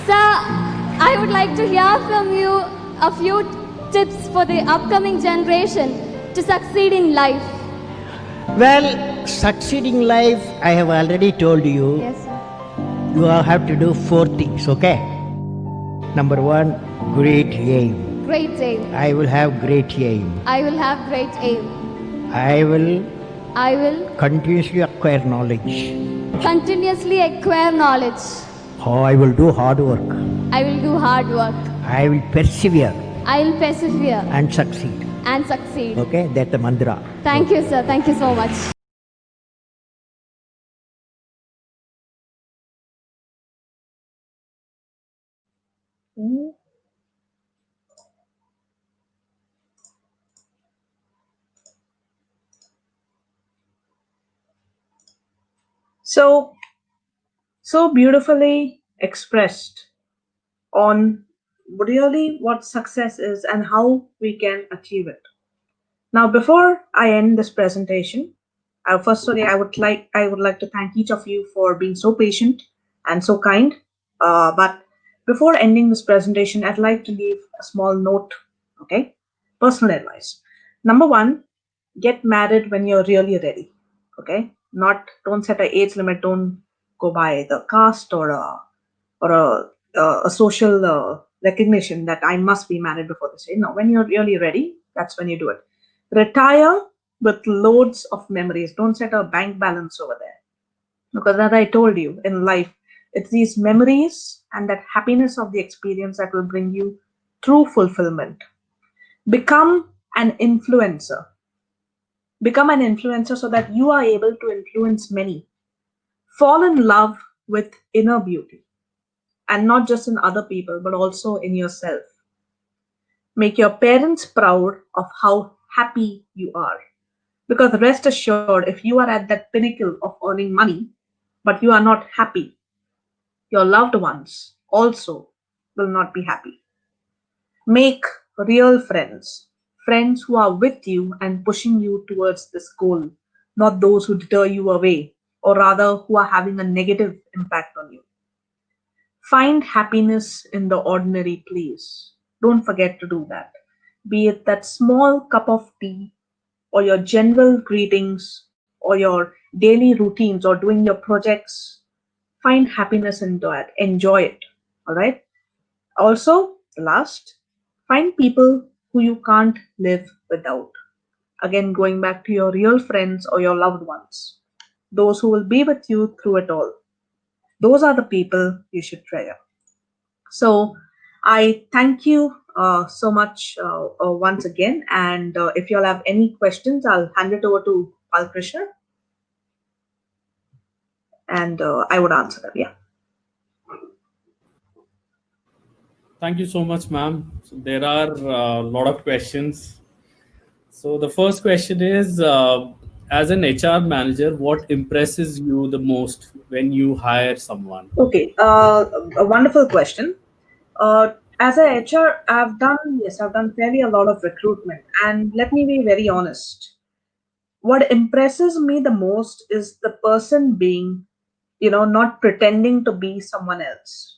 Sir, I would like to hear from you a few tips for the upcoming generation to succeed in life. Well, succeeding life, I have already told you. Yes, sir. You have to do 4 things, okay? Number 1, great aim. Great aim. I will have great aim. I will have great aim. I will continuously acquire knowledge. Continuously acquire knowledge. Oh, I will do hard work. I will do hard work. I will persevere I will persevere and succeed. and succeed. Okay, that's the mantra. Thank you, sir. Thank you so much. So, so beautifully expressed on really what success is and how we can achieve it. Now, before I end this presentation, firstly, I would like to thank each of you for being so patient and so kind. But before ending this presentation, I'd like to leave a small note. Okay, personal advice. Number 1, get married when you're really ready. Okay, don't set an age limit. Don't go by the caste or a social recognition that I must be married before this age. No, when you're really ready, that's when you do it. Retire with loads of memories. Don't set a bank balance over there. Because as I told you, in life, it's these memories and that happiness of the experience that will bring you true fulfillment. Become an influencer. Become an influencer so that you are able to influence many. Fall in love with inner beauty. And not just in other people, but also in yourself. Make your parents proud of how happy you are. Because rest assured, if you are at that pinnacle of earning money, but you are not happy, your loved ones also will not be happy. Make real friends, friends who are with you and pushing you towards this goal, not those who deter you away, or rather who are having a negative impact on you. Find happiness in the ordinary, please. Don't forget to do that. Be it that small cup of tea, or your general greetings, or your daily routines, or doing your projects. Find happiness in that. Enjoy it. All right. Also, last, find people who you can't live without. Again, going back to your real friends or your loved ones, those who will be with you through it all. Those are the people you should treasure. So, I thank you so much once again. And if you all have any questions, I'll hand it over to Palkrishna and I would answer them. Yeah. Thank you so much, ma'am. So there are a lot of questions. So the first question is, as an HR manager, what impresses you the most when you hire someone? Okay. A wonderful question. As a HR, I've done fairly a lot of recruitment. And let me be very honest. What impresses me the most is the person being, not pretending to be someone else.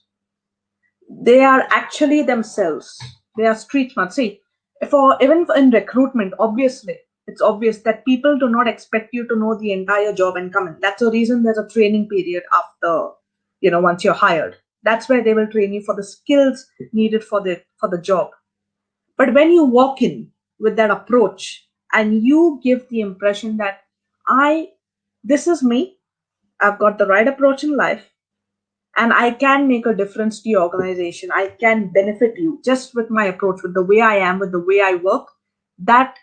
They are actually themselves. They are street smart. See, for even in recruitment, obviously, it's obvious that people do not expect you to know the entire job and come in. That's the reason there's a training period after, once you're hired. That's where they will train you for the skills needed for the job. But when you walk in with that approach and you give the impression that I, this is me, I've got the right approach in life, and I can make a difference to your organization. I can benefit you just with my approach, with the way I am, with the way I work. That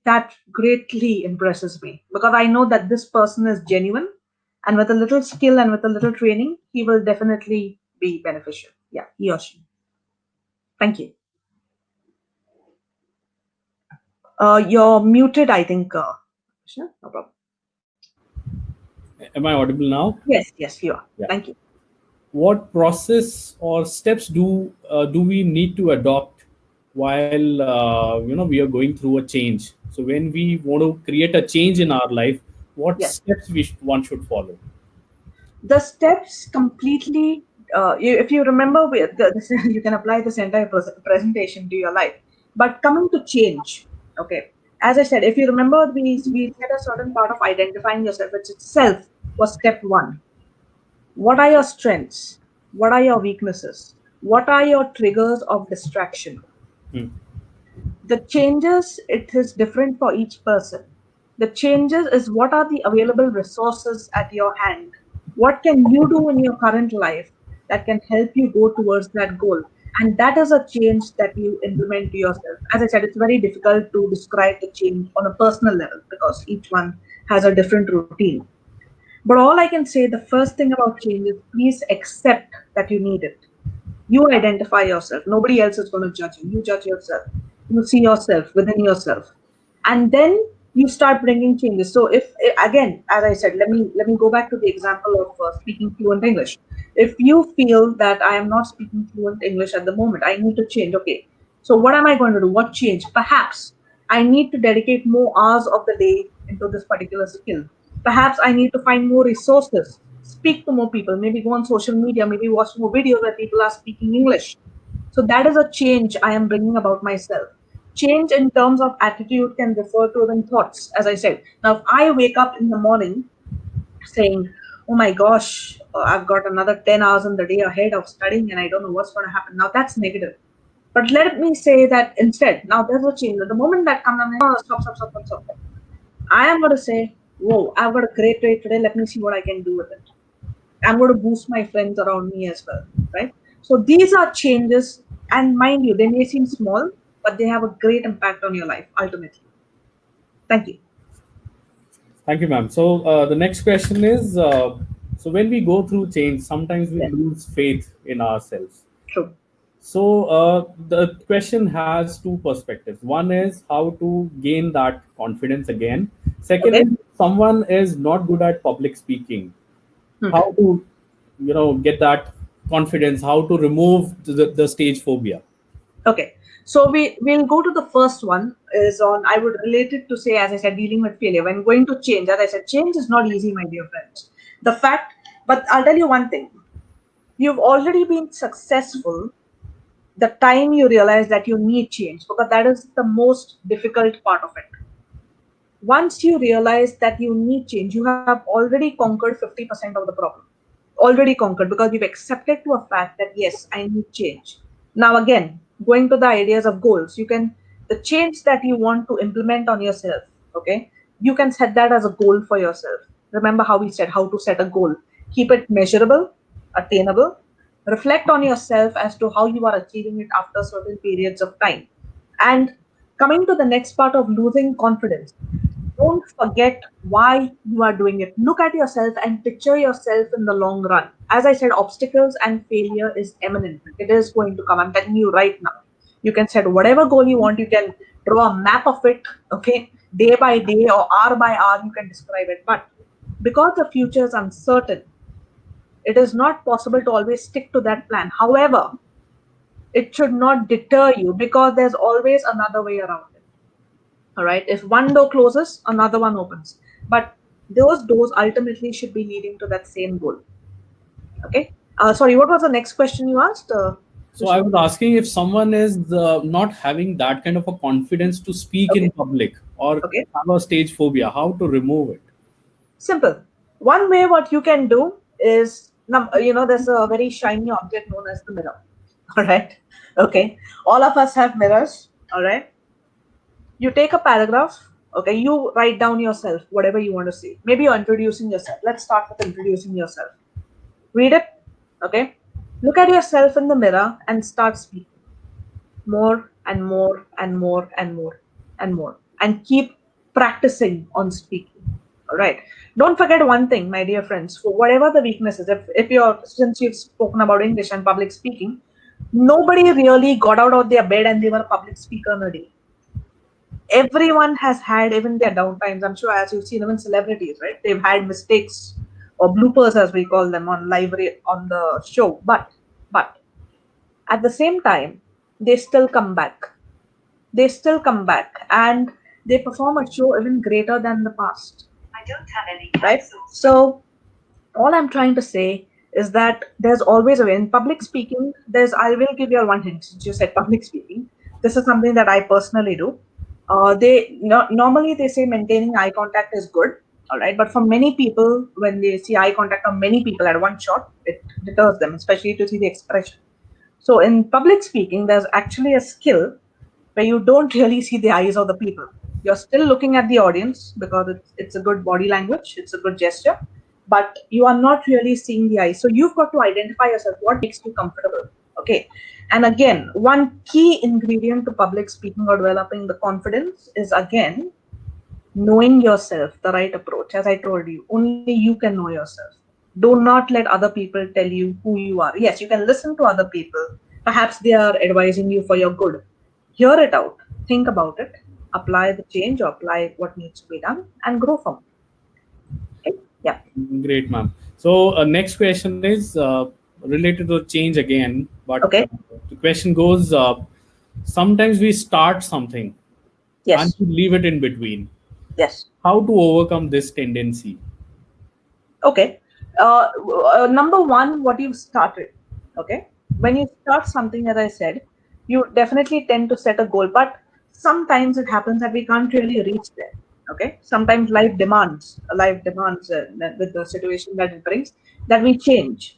that greatly impresses me because I know that this person is genuine, and with a little skill and with a little training, he will definitely be beneficial. Yeah, he or she. Thank you. You're muted, I think. Sure, no problem. Am I audible now? Yes, yes, you are. Yeah. Thank you. What process or steps do we need to adopt while we are going through a change? So when we want to create a change in our life, what Yes. steps one should follow? The steps completely, if you remember, you can apply this entire presentation to your life. But coming to change, okay, as I said, if you remember, we said a certain part of identifying yourself, which itself was step one. What are your strengths? What are your weaknesses? What are your triggers of distraction? Hmm. The changes, it is different for each person. The changes is what are the available resources at your hand. What can you do in your current life that can help you go towards that goal? And that is a change that you implement to yourself. As I said, it's very difficult to describe the change on a personal level because each one has a different routine. But all I can say, the first thing about change is please accept that you need it. You identify yourself. Nobody else is going to judge you. You judge yourself. You see yourself within yourself, and then you start bringing changes. So, if again, as I said, let me go back to the example of speaking fluent English. If you feel that I am not speaking fluent English at the moment, I need to change. Okay, so what am I going to do? What change? Perhaps I need to dedicate more hours of the day into this particular skill. Perhaps I need to find more resources, speak to more people, maybe go on social media, maybe watch more videos where people are speaking English. So that is a change I am bringing about myself. Change in terms of attitude can refer to even thoughts, as I said. Now, if I wake up in the morning saying, oh my gosh, I've got another 10 hours in the day ahead of studying and I don't know what's going to happen, now that's negative. But let me say that instead, now there's a change. The moment that comes, I'm like, oh, stop, stop, stop, stop, stop. I am going to say, whoa, I've got a great day today. Let me see what I can do with it. I'm going to boost my friends around me as well, right? So these are changes, and mind you, they may seem small, but they have a great impact on your life ultimately. Thank you. Thank you, ma'am. So the next question is, so when we go through change, sometimes we Yes, lose faith in ourselves. true. So the question has two perspectives. One is how to gain that confidence again. Second Okay. is someone is not good at public speaking. Hmm. How to, get that confidence? How to remove the stage phobia? Okay. So we'll go to the first one is on, I would relate it to say, as I said, dealing with failure. When going to change, as I said, change is not easy, my dear friends. The fact, but I'll tell you one thing. You've already been successful the time you realize that you need change, because that is the most difficult part of it. Once you realize that you need change, you have already conquered 50% of the problem. Already conquered, because you've accepted to a fact that yes, I need change. Now, again, going to the ideas of goals, you can, the change that you want to implement on yourself, okay, you can set that as a goal for yourself. Remember how we said how to set a goal. Keep it measurable, attainable. Reflect on yourself as to how you are achieving it after certain periods of time. And coming to the next part of losing confidence, don't forget why you are doing it. Look at yourself and picture yourself in the long run. As I said, obstacles and failure is imminent. It is going to come. I'm telling you right now. You can set whatever goal you want. You can draw a map of it, okay, day by day or hour by hour. You can describe it. But because the future is uncertain, it is not possible to always stick to that plan. However, it should not deter you, because there's always another way around it. All right. If one door closes, another one opens. But those doors ultimately should be leading to that same goal. Okay. Sorry, what was the next question you asked, So I Vishnu? was asking if someone is not having that kind of a confidence to speak in Okay. public or Okay. have a stage phobia, how to remove it? Simple. One way what you can do is, there's a very shiny object known as the mirror. All right. Okay. All of us have mirrors. All right. You take a paragraph. Okay. You write down yourself, whatever you want to say. Maybe you're introducing yourself. Let's start with introducing yourself. Read it. Okay. Look at yourself in the mirror and start speaking more and more and more and more and more. And keep practicing on speaking. All right. Don't forget one thing, my dear friends, for whatever the weaknesses, if you're, since you've spoken about English and public speaking, nobody really got out of their bed and they were a public speaker on a day. Everyone has had even their downtimes. I'm sure, as you've seen, even celebrities, right? They've had mistakes or bloopers, as we call them, on on the show. But at the same time, they still come back. They still come back and they perform a show even greater than the past. I don't have any. Right? So all I'm trying to say is that there's always a way. In public speaking, I will give you one hint, since you said public speaking. This is something that I personally do. Normally they say maintaining eye contact is good, all right. But for many people, when they see eye contact of many people at one shot, it deters them, especially to see the expression. So in public speaking, there's actually a skill where you don't really see the eyes of the people. You're still looking at the audience because it's a good body language, it's a good gesture, but you are not really seeing the eyes. So you've got to identify yourself, what makes you comfortable. Okay. And again, one key ingredient to public speaking or developing the confidence is, again, knowing yourself, the right approach. As I told you, only you can know yourself. Do not let other people tell you who you are. Yes, you can listen to other people. Perhaps they are advising you for your good. Hear it out, think about it, apply the change or apply what needs to be done, and grow from it. Okay? Yeah. Great, ma'am. So next question is related to change again, but Okay. the question goes: sometimes we start something and Yes. we leave it in between. Yes. How to overcome this tendency? Okay. Number one, what you've started. Okay. When you start something, as I said, you definitely tend to set a goal, but sometimes it happens that we can't really reach there. Okay. Sometimes life demands with the situation that it brings, that we change.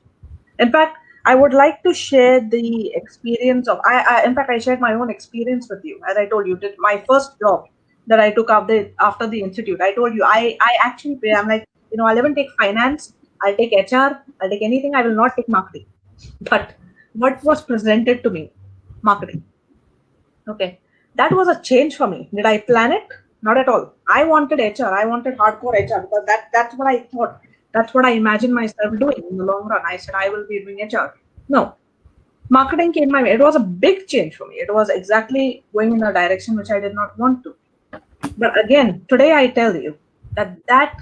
In fact, I would like to share the experience of, in fact, I shared my own experience with you. As I told you, did my first job that I took after the institute. I told you, I actually, I'm like, I'll even take finance, I'll take HR, I'll take anything. I will not take marketing. But what was presented to me? Marketing. Okay. That was a change for me. Did I plan it? Not at all. I wanted HR. I wanted hardcore HR, because that's what I thought. That's what I imagined myself doing in the long run. I said I will be doing HR. No. Marketing came my way. It was a big change for me. It was exactly going in a direction which I did not want to. But again, today I tell you, That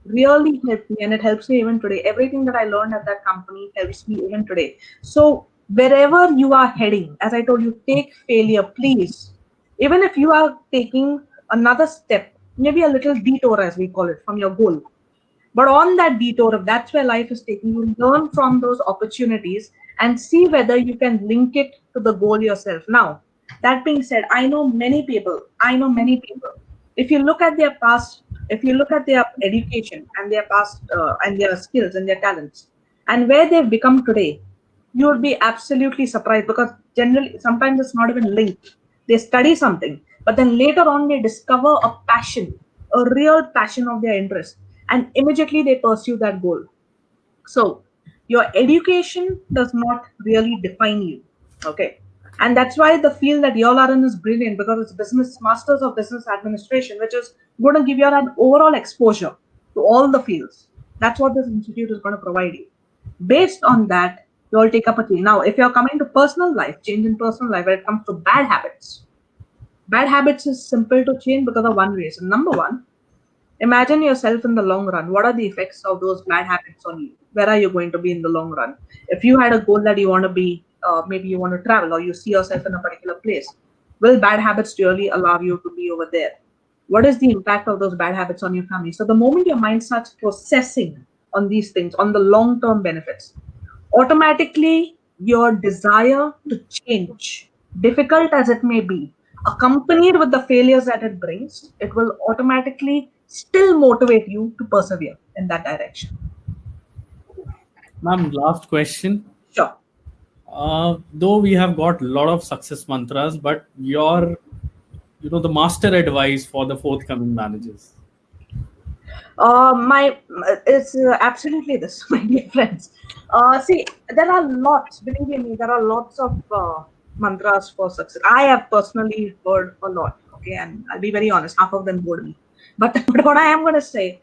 really helped me, and it helps me even today. Everything that I learned at that company helps me even today. So wherever you are heading, as I told you, take failure, please. Even if you are taking another step, maybe a little detour, as we call it, from your goal, but on that detour, if that's where life is taking you, learn from those opportunities and see whether you can link it to the goal yourself. Now, that being said, I know many people. If you look at their past, if you look at their education and their past and their skills and their talents and where they've become today, you would be absolutely surprised because generally, sometimes it's not even linked. They study something, but then later on they discover a passion, a real passion of their interest, and immediately they pursue that goal. So your education does not really define you. Okay. And that's why the field that y'all are in is brilliant because it's business masters of business administration, which is going to give you an overall exposure to all the fields. That's what this institute is going to provide you. Based on that, you all take up a change. Now, if you're coming to personal life, change in personal life, when it comes to bad habits is simple to change because of one reason. Number one, imagine yourself in the long run. What are the effects of those bad habits on you? Where are you going to be in the long run? If you had a goal that you want to be, maybe you want to travel or you see yourself in a particular place, will bad habits really allow you to be over there? What is the impact of those bad habits on your family? So the moment your mind starts processing on these things, on the long-term benefits, automatically your desire to change, difficult as it may be, accompanied with the failures that it brings, it will automatically still motivate you to persevere in that direction. Ma'am, last question. Sure. Though we have got a lot of success mantras, but the master advice for the forthcoming managers. My it's absolutely this, my dear friends. See, there are lots. Believe me, there are lots of mantras for success. I have personally heard a lot. Okay, and I'll be very honest, half of them bored me. But, but what I am going to say,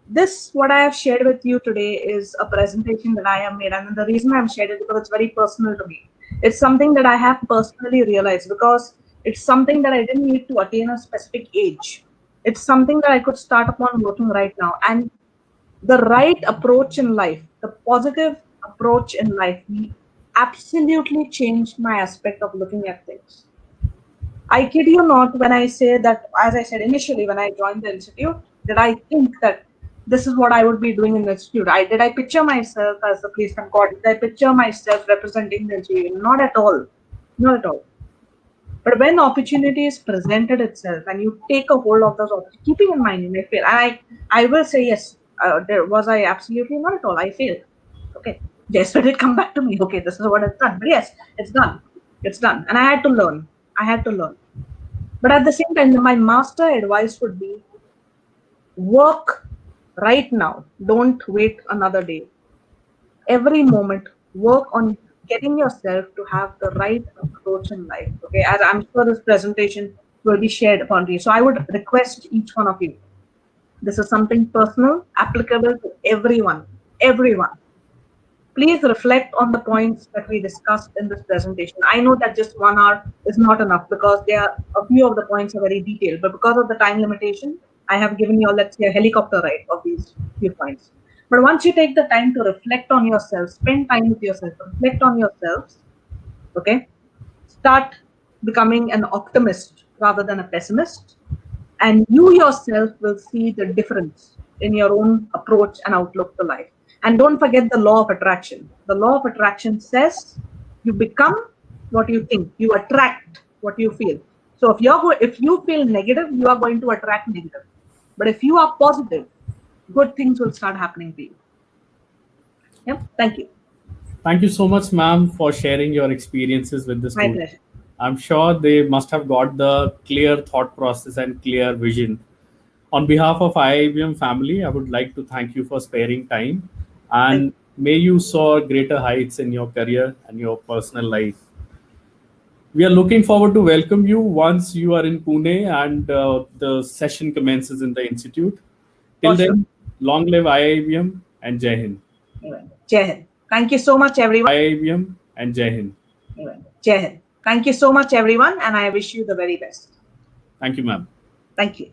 this what I have shared with you today is a presentation that I have made, and the reason I'm shared it because it's very personal to me. It's something that I have personally realized because it's something that I didn't need to attain a specific age. It's something that I could start upon working right now. And the right approach in life, the positive approach in life, absolutely changed my aspect of looking at things. I kid you not when I say that, as I said initially, when I joined the institute, did I think that this is what I would be doing in the institute? Did I picture myself as the policeman god? Did I picture myself representing the institute? Not at all. Not at all. But when opportunity is presented itself and you take a hold of those opportunities, keeping in mind you may fail. I will say yes. I absolutely not at all. I failed. Okay. Yes, but it come back to me. Okay, this is what it's done. But yes, it's done. It's done. And I had to learn. I had to learn. But at the same time, my master advice would be work right now. Don't wait another day. Every moment, work on getting yourself to have the right approach in life. Okay, as I'm sure this presentation will be shared upon you. So I would request each one of you. This is something personal, applicable to everyone. Everyone. Please reflect on the points that we discussed in this presentation. I know that just 1 hour is not enough because there are a few of the points are very detailed, but because of the time limitation, I have given you all, let's say, a helicopter ride of these few points. But once you take the time to reflect on yourself, spend time with yourself, reflect on yourselves, okay? Start becoming an optimist rather than a pessimist, and you yourself will see the difference in your own approach and outlook to life. And don't forget the law of attraction. The law of attraction says you become what you think, you attract what you feel. So if you feel negative, you are going to attract negative. But if you are positive, good things will start happening to you. Yep. Thank you. Thank you so much, ma'am, for sharing your experiences with the My students. pleasure. I'm sure they must have got the clear thought process and clear vision. On behalf of IIBM family, I would like to thank you for sparing time, and may you soar greater heights in your career and your personal life. We are looking forward to welcome you once you are in Pune and the session commences in the institute. Till For sure. then, long live IIBM and Jai Hind. Jai Hind. Thank you so much, everyone. IIBM and Jai Hind. Jai Hind. Thank you so much, everyone, and I wish you the very best. Thank you, ma'am. Thank you.